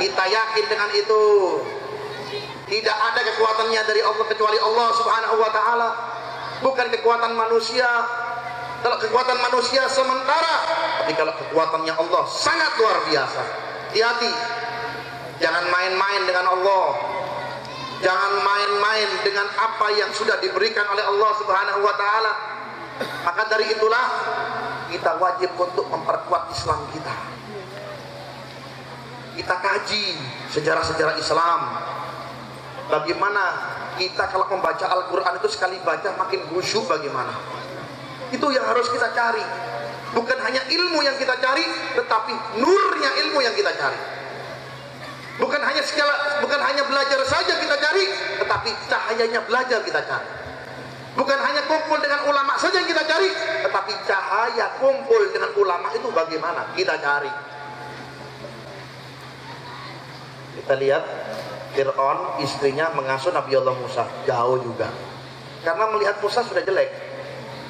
Kita yakin dengan itu. Tidak ada kekuatannya dari Allah kecuali Allah Subhanahu wa Ta'ala. Bukan kekuatan manusia. Kalau kekuatan manusia sementara, tapi kalau kekuatannya Allah sangat luar biasa. Hati-hati. Jangan main-main dengan Allah. Jangan main-main dengan apa yang sudah diberikan oleh Allah Subhanahu wa Ta'ala. Maka dari itulah kita wajib untuk memperkuat Islam kita. Kita kaji sejarah-sejarah Islam. Bagaimana kita kalau membaca Al-Quran itu sekali baca makin khusyuk bagaimana. Itu yang harus kita cari. Bukan hanya ilmu yang kita cari, tetapi nurnya ilmu yang kita cari. Bukan hanya belajar saja kita cari, tetapi cahayanya belajar kita cari. Bukan hanya kumpul dengan ulama saja yang kita cari, tetapi cahaya kumpul dengan ulama itu bagaimana kita cari. Kita lihat Fir'aun istrinya mengasuh Nabi Allah Musa, jauh juga. Karena melihat Musa sudah jelek.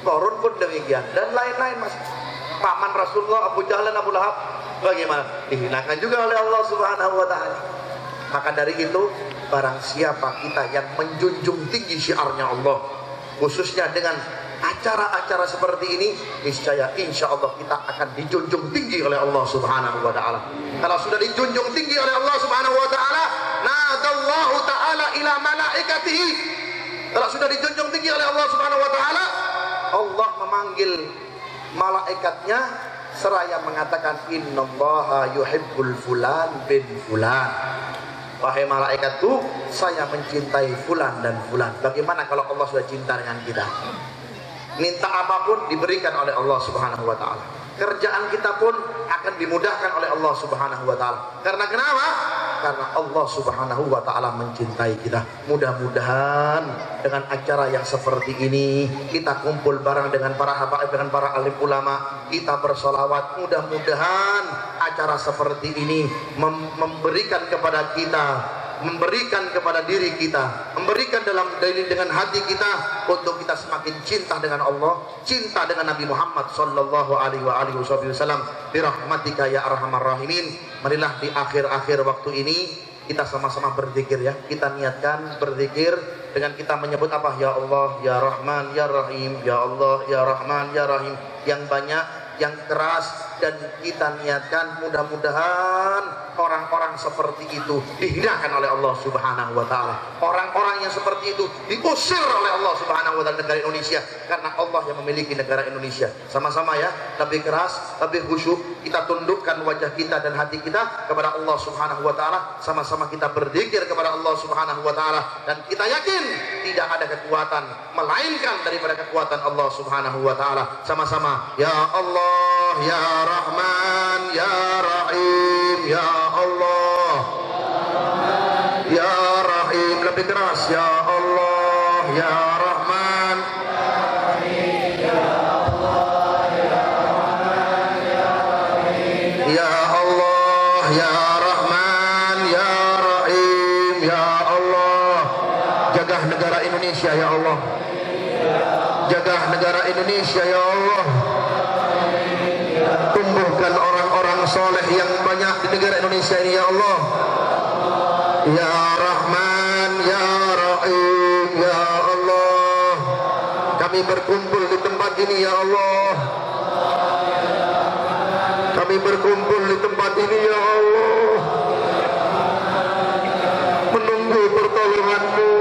Qarun pun demikian dan lain-lain mas. Paman Rasulullah Abu Jahal dan Abu Lahab bagaimana? Dihinakan juga oleh Allah Subhanahu wa Ta'ala. Maka dari itu barang siapa kita yang menjunjung tinggi syiarnya Allah, khususnya dengan acara-acara seperti ini, niscaya insya Allah kita akan dijunjung tinggi oleh Allah Subhanahu wa Ta'ala. Kalau sudah dijunjung tinggi oleh Allah Subhanahu wa Ta'ala, nadallahu ta'ala ila malaikatihi. Kalau sudah dijunjung tinggi oleh Allah Subhanahu wa Ta'ala, Allah memanggil malaikatnya seraya mengatakan innallaha yuhibbul fulan bin fulan. Wahai malaikatku, saya mencintai fulan dan fulan. Bagaimana kalau Allah sudah cinta dengan kita? Minta apapun diberikan oleh Allah Subhanahu wa taala. Kerjaan kita pun akan dimudahkan oleh Allah Subhanahu wa taala. Karena kenapa? Karena Allah Subhanahu wa taala mencintai kita. Mudah-mudahan dengan acara yang seperti ini kita kumpul bareng dengan para habaib, dengan para alim ulama, kita bersolawat. Mudah-mudahan acara seperti ini memberikan kepada kita, memberikan kepada diri kita, memberikan dengan hati kita untuk kita semakin cinta dengan Allah, cinta dengan Nabi Muhammad sallallahu alaihi wasallam. Birahmatika ya arhamar rahimin. Marilah di akhir-akhir waktu ini kita sama-sama berzikir ya. Kita niatkan berzikir dengan kita menyebut apa? Ya Allah, ya Rahman, ya Rahim, ya Allah, ya Rahman, ya Rahim. Yang banyak, yang keras, dan kita niatkan mudah-mudahan orang-orang seperti itu dihinakan oleh Allah Subhanahu wa taala. Orang-orang yang seperti itu diusir oleh Allah Subhanahu wa taala negara Indonesia, karena Allah yang memiliki negara Indonesia. Sama-sama ya, lebih keras, lebih khusyuk, kita tundukkan wajah kita dan hati kita kepada Allah Subhanahu wa taala. Sama-sama kita berzikir kepada Allah Subhanahu wa taala, dan kita yakin tidak ada kekuatan melainkan daripada kekuatan Allah Subhanahu wa taala. Sama-sama ya Allah, ya Rahman, ya Rahim, ya Allah, ya Rahim. Lebih keras, ya Allah, ya Rahman, ya Allah, ya Rahman, ya Rahim, ya Allah. Jaga negara Indonesia ya Allah, jaga negara Indonesia ya Allah. Tumbuhkan orang-orang soleh yang banyak di negara Indonesia ini ya Allah. Ya Rahman, ya Rahim, ya Allah. Kami berkumpul di tempat ini ya Allah. Kami berkumpul di tempat ini ya Allah, menunggu pertolongan-Mu,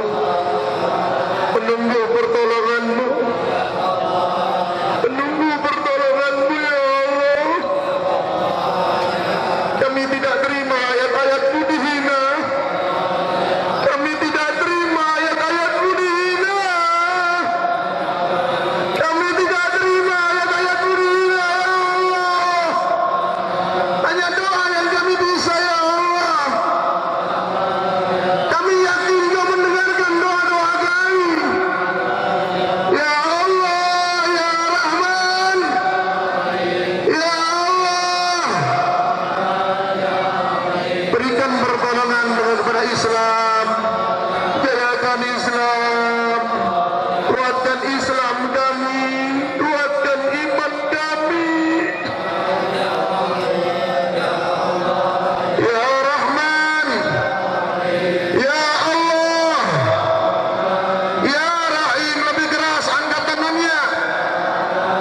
menunggu pertolongan-Mu, menunggu pertolongan-Mu ya Allah. Kami tidak terima ayat-ayat-Mu dihina. Kami tidak terima ayat-ayat-Mu dihina. Kami tidak terima ayat-ayat-Mu dihina ya Allah. Hanya doa yang kami bisa ya Allah. Kami yakin Kau mendengarkan doa-doa kami. Ya Allah, ya Rahman, ya Allah. Berikan pertolongan kepada Islam. Jagakan Islam. Kuatkan Islam kami. Kuatkan iman kami. Ya Rahman, ya Allah, ya Rahim. Lebih keras, angkat tangannya.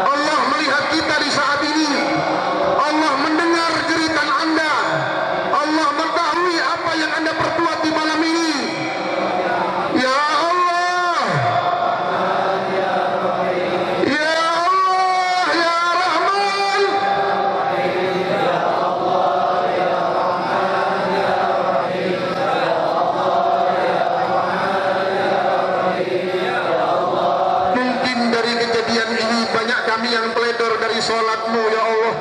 Allah melihat kita di saat ini. Allah mendengar jeritan Anda. Allah mengetahui apa yang Anda perbuat di malam ini. Ya Allah, ya Allah, ya Rahman. Mungkin dari kejadian ini banyak kami yang teledor dari sholat-Mu ya Allah.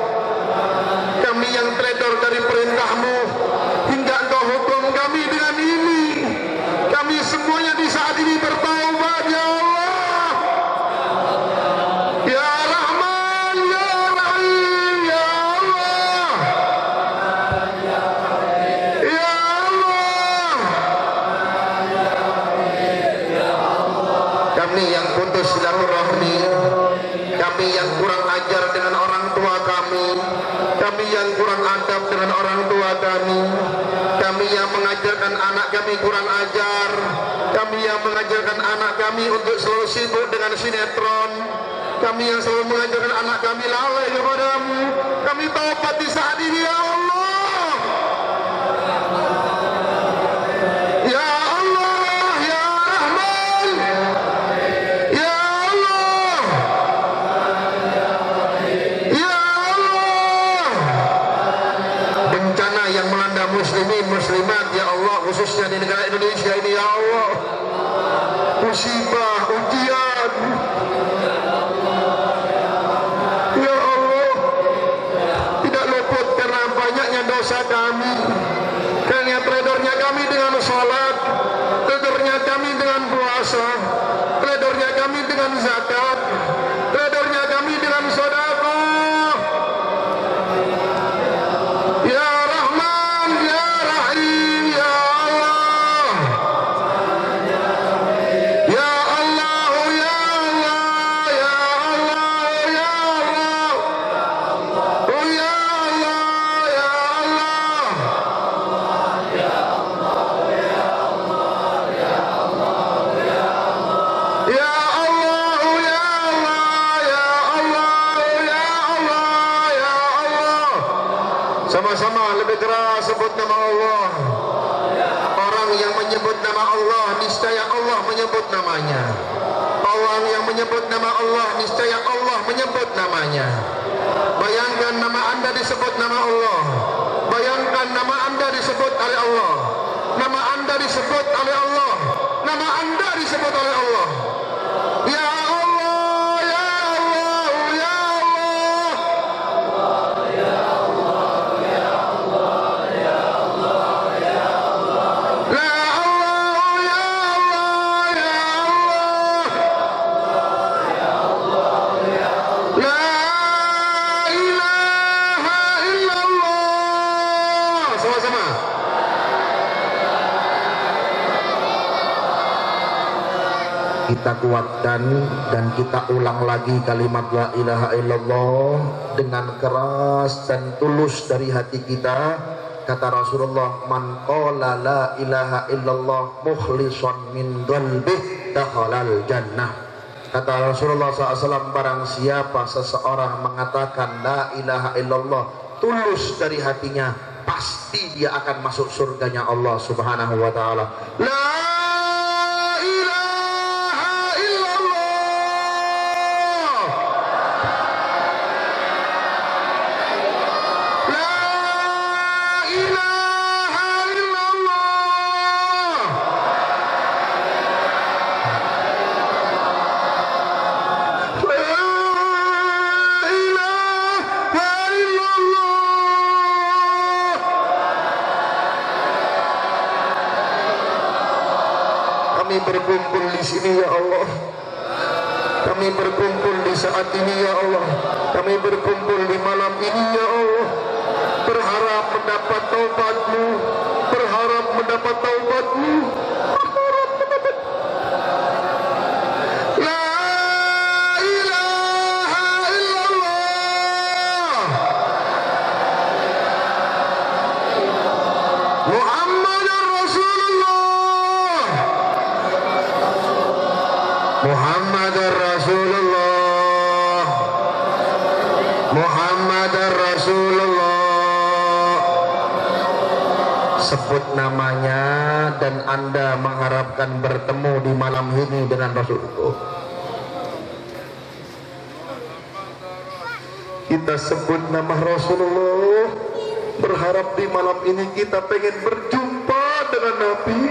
Kami yang teledor dari perintah-Mu, hingga Engkau hukum kami dengan ini. Kami semuanya di saat ini bertaubat ya Allah. Ya Rahman, ya Rahim, ya Allah. Ya Allah. Kami yang putus silaturahmi, kami yang kurang ajar dengan orang tua kami, kami yang kurang adab dengan orang tua kami, kami yang mengajarkan anak kami kurang ajar, kami yang mengajarkan anak kami untuk selalu sibuk dengan sinetron, kami yang selalu mengajarkan anak kami lalai kepada-Mu. Kami taubat di saat ini ya Allah. Ya Allah, ya Rahman, ya Allah. kami dengan sholat, ridhonya kami dengan puasa, ridhonya kami dengan zakat, ridhonya kami dengan sedekah. Ya Rahman, Ya Rahim, Ya Allah. Ya Allah, Ya Allah, Ya Allah, Ya Allah. Oh ya Allah, Ya Allah. Ya Allah, Ya Allah, Ya Allah, Ya Allah. Ya Allah, Ya Allah, Ya Allah, Ya Allah. Sama-sama lebih keras sebut nama Allah. Orang yang menyebut nama Allah, niscaya Allah menyebut namanya. Orang yang menyebut nama Allah, niscaya Allah menyebut namanya. Bayangkan nama Anda disebut nama Allah. Bayangkan nama Anda disebut oleh Allah. Nama Anda disebut oleh Allah. Nama Anda disebut oleh Allah. Ya Allah, Ya Allah, Ya Allah. La Allah, Ya Allah, Ya Allah. La ilaha illallah. Sama-sama. Kita kuatkan dan kita ulang lagi kalimat la ilaha illallah dengan keras dan tulus dari hati kita. Kata Rasulullah, man qala la ilaha illallah mukhlishan min qalbih dakhalal jannah. Kata Rasulullah SAW, barang siapa seseorang mengatakan la ilaha illallah tulus dari hatinya, pasti dia akan masuk surganya Allah Subhanahu wa taala. La ilaha illallah. La ilaha illallah. La ilaha illallah. Kami berkumpul di sini ya Allah. Kami berkumpul di saat ini ya Allah. Kami berkumpul di malam ini ya Allah. Berharap mendapat taubat-Mu. Berharap mendapat taubat-Mu. Berharap mendapat. La ilaha illallah. Muhammadur Rasulullah. Muhammadur Rasulullah. Muhammadur Rasulullah. Sebut namanya dan Anda mengharapkan bertemu di malam ini dengan Rasulullah. Kita sebut nama Rasulullah, berharap di malam ini kita pengen berjumpa dengan Nabi.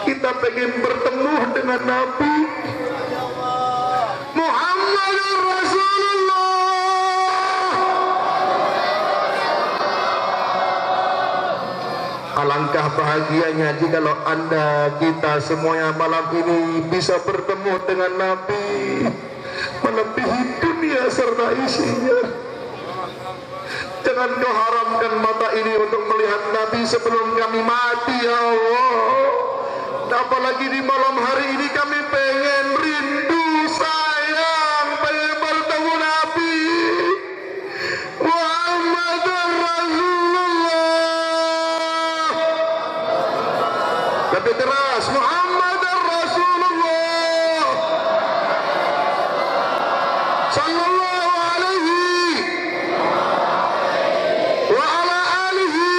Kita pengen bertemu dengan Nabi Muhammadur Rasulullah. Alangkah bahagianya jikalau Anda, kita semuanya malam ini bisa bertemu dengan Nabi, melebihi dunia serta isinya. Jangan kau haramkan mata ini untuk melihat Nabi sebelum kami mati ya Allah. Apalagi di malam hari ini kami pengen rindu sayang pengen bertemu Nabi Muhammadur Rasulullah. Lebih keras, Muhammadur Rasulullah sallallahu alaihi wa ala alihi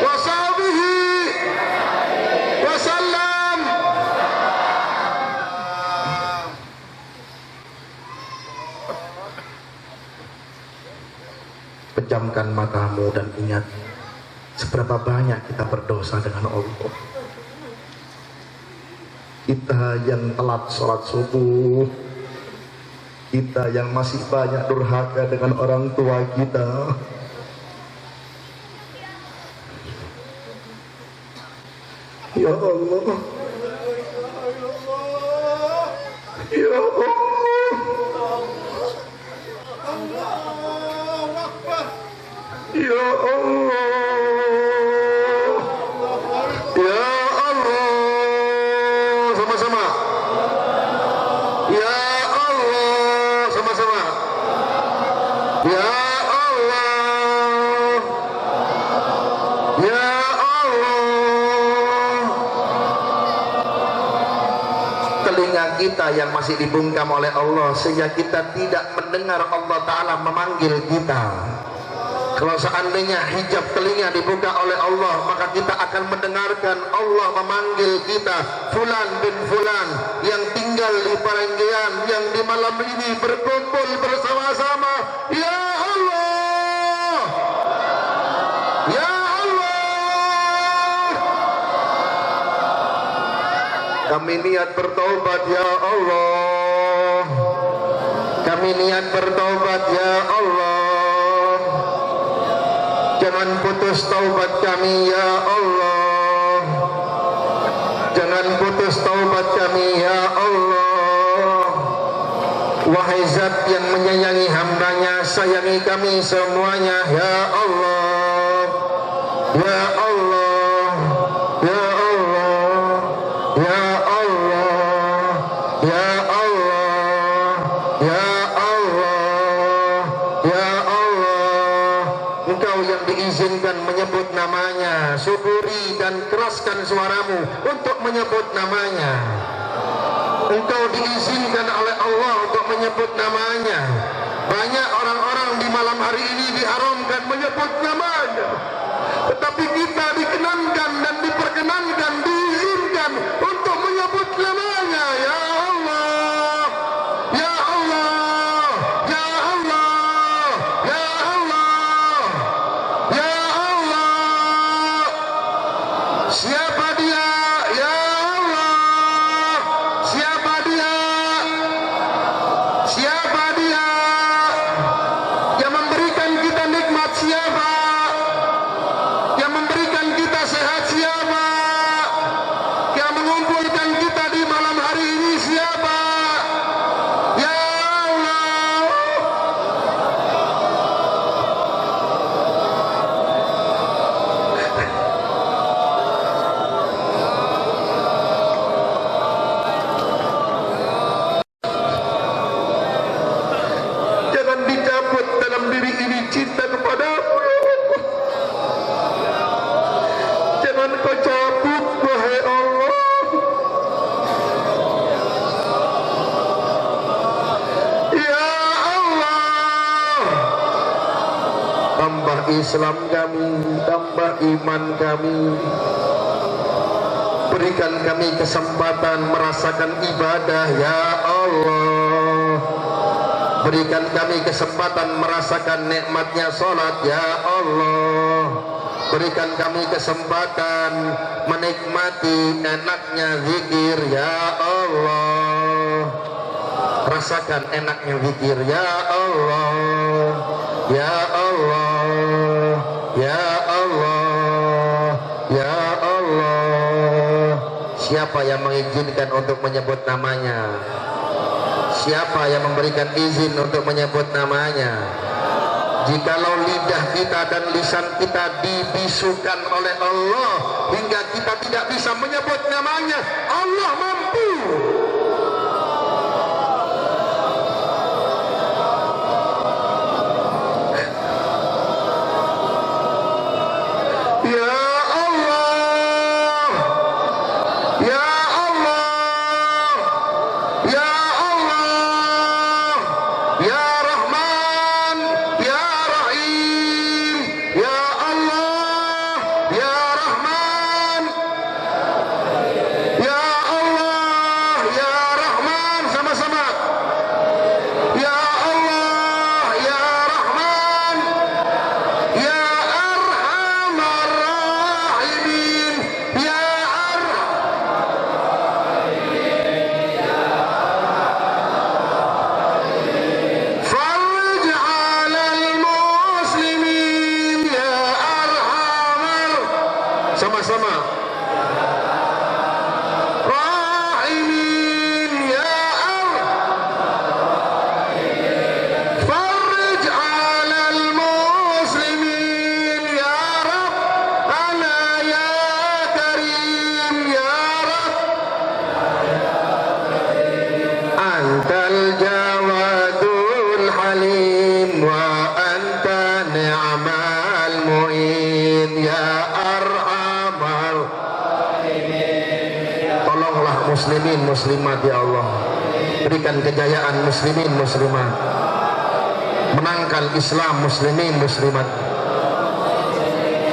wa sahbihi wasallam. Pejamkan matamu dan ingat seberapa banyak kita berdosa dengan Allah. Kita yang telat sholat subuh, kita yang masih banyak durhaka dengan orang tua kita, Ya Allah, ya Allah, ya Allah, ya Allah, sama-sama. Ya Allah, sama-sama. Ya Allah, ya Allah. Telinga kita yang masih dibungkam oleh Allah sehingga kita tidak mendengar Allah Ta'ala memanggil kita. Kalau seandainya hijab telinga dibuka oleh Allah, maka kita akan mendengarkan Allah memanggil kita, fulan bin fulan yang tinggal di Parenggian, yang di malam ini berkumpul bersama-sama. Ya Allah, ya Allah, kami niat bertaubat ya Allah, kami niat bertaubat ya Allah. Jangan putus taubat kami ya Allah, jangan putus taubat kami ya Allah. Wahai Zat yang menyayangi hambanya, sayangi kami semuanya ya Allah, ya Allah, ya Allah, ya Allah, ya Allah, ya Allah, ya Allah. Engkau yang diizinkan menyebut namanya, syukuri dan keraskan suaramu untuk menyebut namanya. Engkau diizinkan oleh Allah untuk menyebut namanya. Banyak orang-orang di malam hari ini diharamkan menyebut namanya, tetapi kita dikenankan dan diperkenankan, diizinkan untuk menyebut namanya. Ya Allah, ya Allah, ya Allah, ya Allah, ya Allah. Siapa dia? Ya Allah, siapa dia? Siapa dia yang memberikan kita nikmat? Siapa yang memberikan kita sehat? Siapa yang mengumpulkan kita di malam hari ini? Siapa? Ya Allah, jangan dicabut dalam diri ini cinta kepadamu ya Allah. Jangan kau cabut wahai Allah. Ya Allah, tambah Islam kami, tambah iman kami. Berikan kami kesempatan merasakan ibadah ya Allah. Berikan kami kesempatan merasakan nikmatnya salat ya Allah. Berikan kami kesempatan menikmati enaknya zikir ya Allah. Rasakan enaknya zikir ya Allah, ya Allah, ya Allah, ya Allah. Siapa yang mengizinkan untuk menyebut namanya? Siapa yang memberikan izin untuk menyebut namanya? Jikalau lidah kita dan lisan kita dibisukan oleh Allah hingga kita tidak bisa menyebut namanya, Allah mampu. Ya Allah, ya Allah, ya Allah, ya Rahman, ya Rahim, ya Allah, ya Rahman, ya Allah, ya Rahman, sama-sama. Ya Allah, ya Rahman, ya Arhamar Rahimin, ya Farij 'alal muslimin, ya Arhamar. Sama-sama. muslimin muslimat ya Allah. Berikan kejayaan muslimin muslimat, menangkan Islam muslimin muslimat.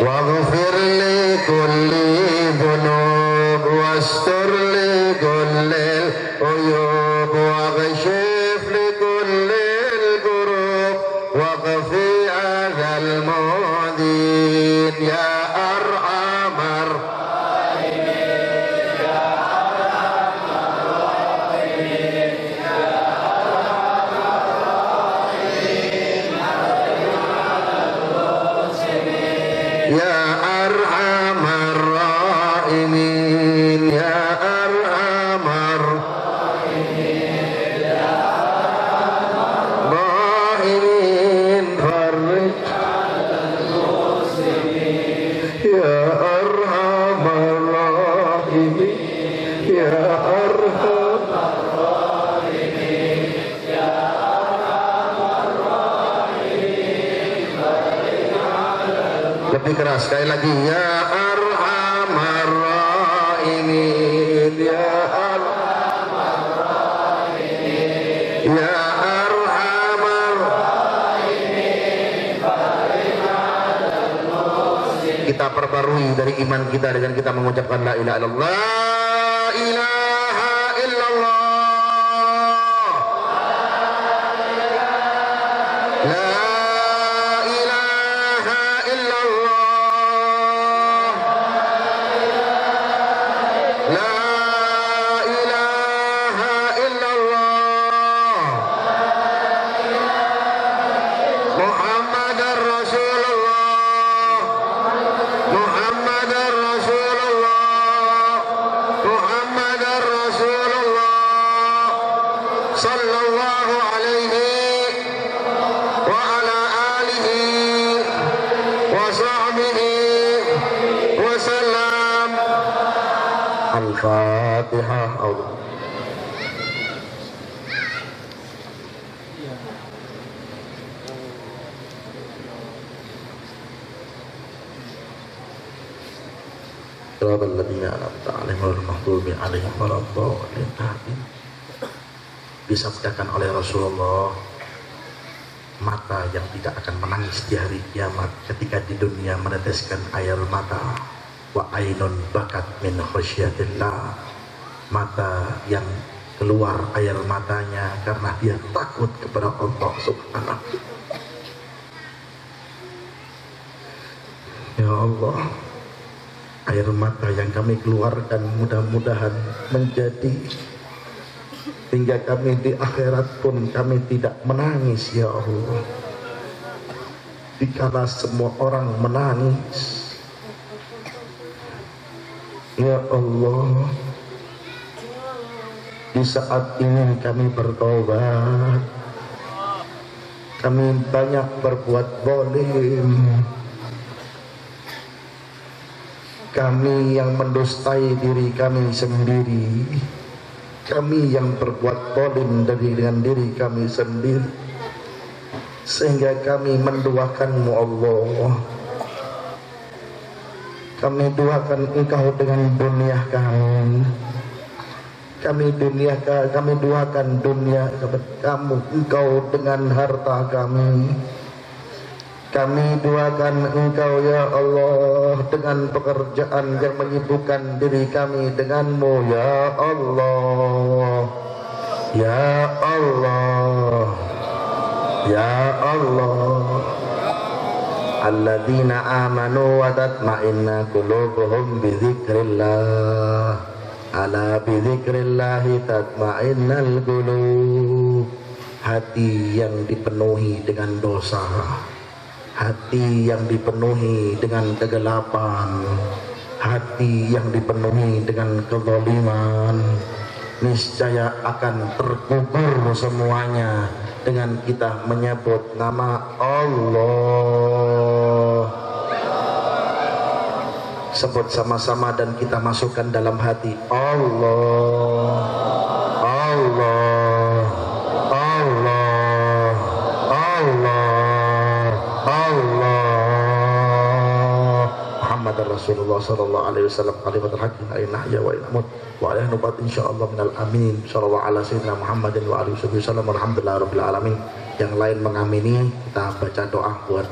Waghfir li kulli dhunub wastur li kulli uyub waghshif li kulli al-ghurub waghfi adzal mudin ya arhamar ya arhamar rahimin ya arhamar rahimin farij ya arhamar rahimin ya arhamar lebih keras sekali lagi ya arhamar rahimin ya arhamar rahimin ya arhamar rahimin. Kita perbarui dari iman kita dengan kita mengucapkan la ilaha illallah, la ilaha illallah, la sallallahu alaihi wa ala alihi wa sahbihi wa sallam. Al-Fatihah. Siratal ladzina an'amta 'alaihim ghairil maghdubi 'alaihim waladdallin. Disabdakan oleh Rasulullah, mata yang tidak akan menangis di hari kiamat ketika di dunia meneteskan air mata, wa ainun bakat min khasyatillah, mata yang keluar air matanya karena dia takut kepada Allah Subhanahu. Ya Allah, air mata yang kami keluarkan mudah-mudahan menjadi hingga kami di akhirat pun kami tidak menangis ya Allah. Dikala semua orang menangis ya Allah, di saat ini kami bertobat, kami banyak berbuat zalim, kami yang mendustai diri kami sendiri, kami yang berbuat zalim dengan diri kami sendiri, sehingga kami menduakan-Mu Allah. Kami duakan Engkau dengan dunia kami. Kami duakan dunia kamu, Engkau dengan harta kami. Kami duakan Engkau ya Allah dengan pekerjaan yang menyibukkan diri kami denganmu ya Allah. Ya Allah, ya Allah. Alladzina amanu wa tatma'inna qulubuhum bi dzikrillah. Ala bi dzikrillah tatma'innal qulub. Hati yang dipenuhi dengan dosa, hati yang dipenuhi dengan kegelapan, hati yang dipenuhi dengan kezaliman, niscaya akan terkubur semuanya dengan kita menyebut nama Allah. Sebut sama-sama dan kita masukkan dalam hati Allah, Allah, Allah, Allah, Allah. Muhammad Muhammadar Rasulullah sallallahu alaihi wasallam kalimatul haqq la nahya wa namut wa ala nubat insyaallah minal amin sallallahu ala sayyidina Muhammadin wa alihi wasallam alhamdulillah rabbil alamin. Yang lain mengamini, kita baca doa buat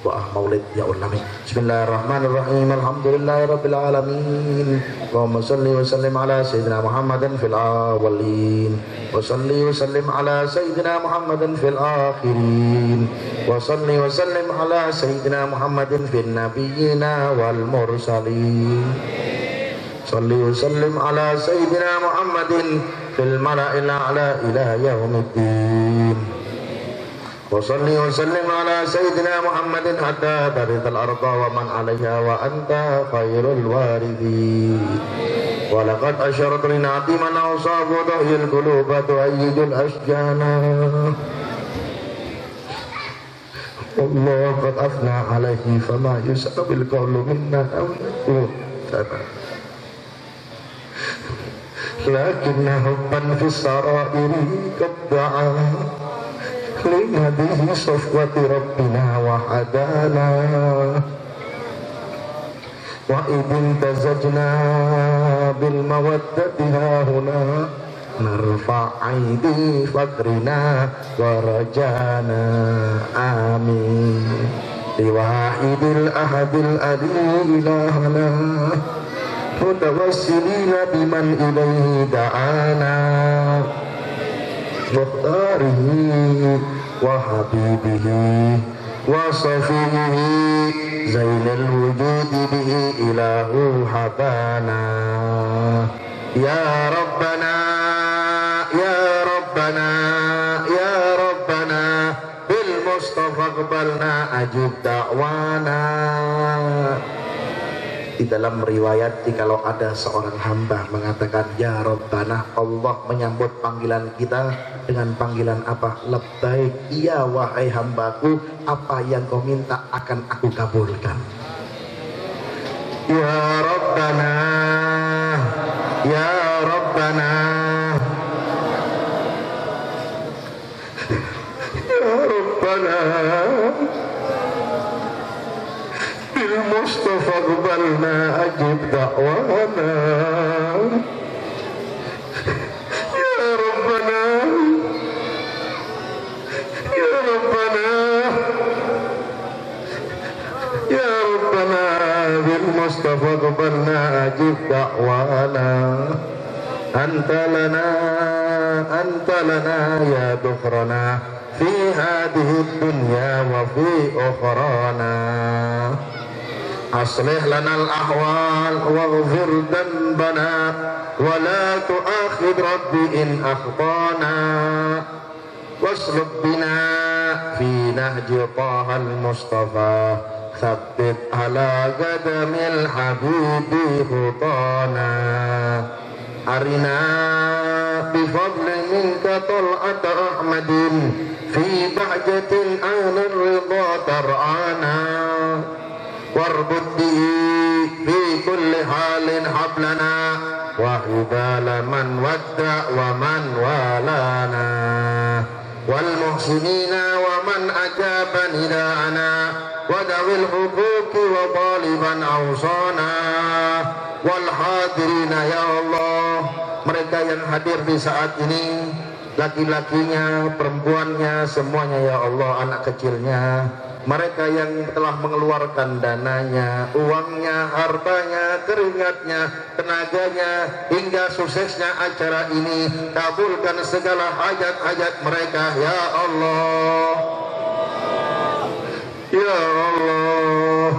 doa maulid ya ulami. Bismillahirrahmanirrahim. Alhamdulillahirabbil alamin. Allahumma shalli wa sallim ala sayyidina Muhammadin fil awwalin wa shalli wa sallim ala sayyidina Muhammadin fil akhirin wa shalli wa sallim ala sayyidina Muhammadin fil nabiyyina wal mursalin. Shalli wa sallim ala sayyidina Muhammadin fil mala'il a'la ila yaumiddin. وصلي وسلم على سيدنا محمد حتى ترث الأرض ومن عليها وأنت خير الوارثين. ولقد أشرت لنعت من أوصاف ضحي القلوب تؤيد الأشجان. والله قد أثنى عليه فما يسأل بالقول منا أو نقول لكن حبا في السرائر قد دعا لهذه صفوة ربنا وحدانا. وإذ امتزجنا بالمودة هاهنا نرفع أيدي فقرنا ورجانا آمين. لواحد الأحد الألي إلهنا متوسلين بمن إليه دعانا مختاره وحبيبه وصفيه زين الوجود به إله حبانا. يا ربنا يا ربنا يا ربنا بالمصطفى اقبلنا أجب دعوانا. Di dalam riwayat, jikalau ada seorang hamba mengatakan ya Rabbana, Allah menyambut panggilan kita dengan panggilan apa? Labbaik, iya wahai hambaku, apa yang kau minta akan aku kabulkan. Ya Rabbana ya Rabbana ya Rabbana Mustafa qbalna ajib da'wana. Ya Rabbana ya Rabbana ya Rabbana bil Mustafa qbalna ajib da'wana. Anta lana ya dukhrana fi hadhihi dunya wa fi ukhrana. أصلح لنا الأحوال واغفر ذنبنا ولا تؤاخذ ربي إن أخطانا. واسلك بنا في نهج طه المصطفى ثبت على قدم الحبيب خطانا. أرنا بفضل منك طلعة أحمد في بهجة أهل الرضا ترعانا. واربط به في كل حال حبلنا وحبال من ودع ومن والانا. والمحسنين ومن أجاب نداءنا وذوي الحقوق وطالبا أوصانا. والحاضرين ya Allah, mereka yang hadir di saat ini, laki-lakinya, perempuannya, semuanya ya Allah, anak kecilnya, mereka yang telah mengeluarkan dananya, uangnya, hartanya, keringatnya, tenaganya, hingga suksesnya acara ini. Kabulkan segala hajat-hajat mereka ya Allah. Ya Allah,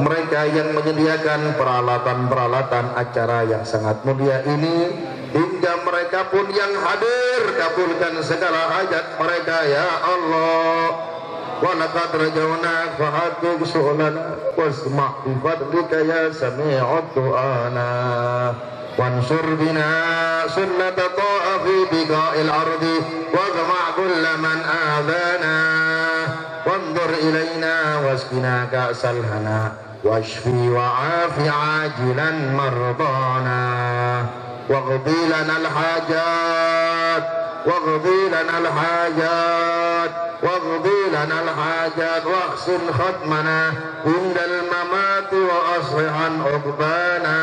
mereka yang menyediakan peralatan-peralatan acara yang sangat mulia ini, hingga mereka pun yang hadir, kabulkan segala hajat mereka ya Allah. ولقد رجوناك فحقق سؤلنا واسمع بفضلك يا سميع دعانا. وانصر بنا سنة طاعة في بقاء الأرض واجمع كل من آذانا. وانظر إلينا واسقنا كأس الهنا واشفي وعاف عاجلا مرضانا. واقضي لنا الحاجات واقضي لنا الحاجات واقضي لنا الحاجات واحسن ختمنا عند الممات وأصلح عقبانا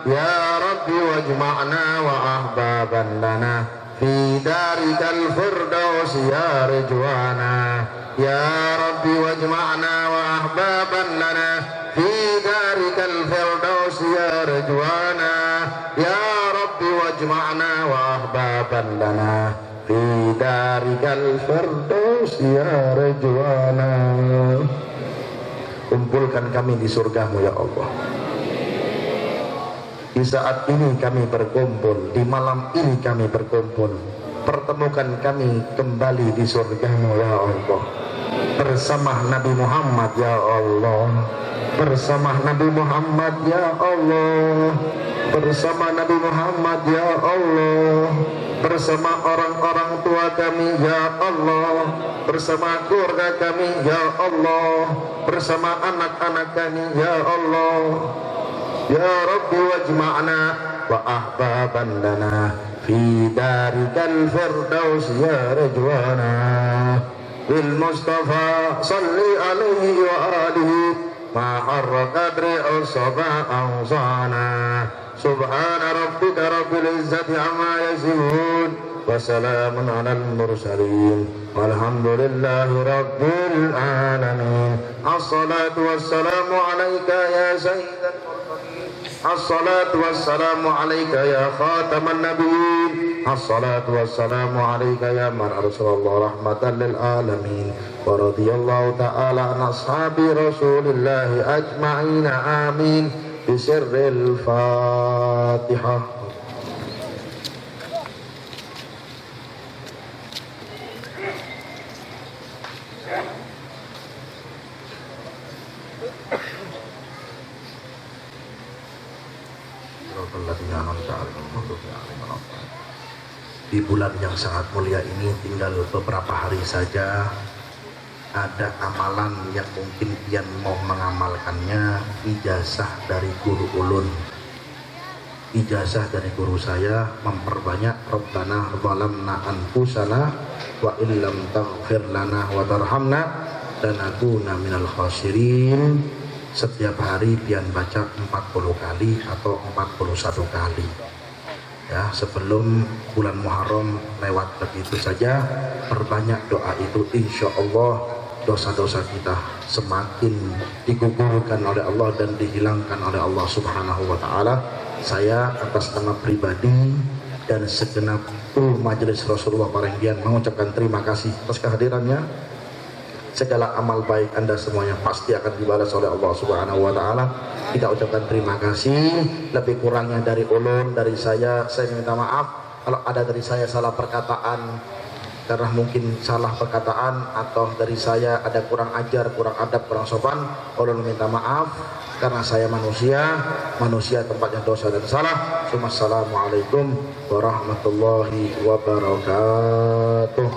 يا رب واجمعنا وأحبابا لنا في دارك الفردوس يا رجوانا يا رب واجمعنا وأحبابا لنا في دارك الفردوس يا رجوانا يا رب واجمعنا وأحبابا لنا في دارك الفردوس ya رجوانا. Kumpulkan kami di surgamu ya Allah. Di saat ini kami berkumpul, di malam ini kami berkumpul. Pertemukan kami kembali di surgamu ya Allah. Bersama Nabi Muhammad ya Allah. Bersama Nabi Muhammad ya Allah. Bersama Nabi Muhammad ya Allah. Bersama orang-orang tua kami ya Allah. Bersama keluarga kami ya Allah. Bersama anak-anak kami ya Allah. Ya Rabbi wajma'na wa ahbaban lana fi darikal firdaus ya rajwana bil Mustafa salli alaihi wa alihi ma harraka dri'u sabah awzana subhana rabbika rabbil izzati amma yasifun wa salamun alal mursalin walhamdulillahi rabbil alamin. As-salatu wassalamu alaika ya sayyidan الصلاة والسلام عليك يا خاتم النبيين الصلاة والسلام عليك يا من أرسل الله رحمة للعالمين ورضي الله تعالى عن أصحاب رسول الله أجمعين آمين بسر الفاتحة. Di bulan yang sangat mulia ini tinggal beberapa hari saja. Ada amalan yang mungkin pian mau mengamalkannya. Ijazah dari guru ulun, ijazah dari guru saya memperbanyak Rabbana zalamna anfusana wa illam taghfir lana wa tarhamna lanakuna minal khasirin. Setiap hari pian baca 40 kali atau 41 kali. Ya, sebelum bulan Muharram lewat begitu saja, perbanyak doa itu, insya Allah dosa-dosa kita semakin digugurkan oleh Allah dan dihilangkan oleh Allah Subhanahu wa Ta'ala. Saya atas nama pribadi dan segenap majelis Rasulullah Parenggian mengucapkan terima kasih atas kehadirannya. Segala amal baik Anda semuanya pasti akan dibalas oleh Allah Subhanahu wa Ta'ala. Kita ucapkan terima kasih. Lebih kurangnya dari ulun, dari saya minta maaf kalau ada dari saya salah perkataan, karena mungkin salah perkataan atau dari saya ada kurang ajar, kurang adab, kurang sopan. Ulun minta maaf karena saya manusia tempatnya dosa dan salah. Assalamualaikum warahmatullahi wabarakatuh.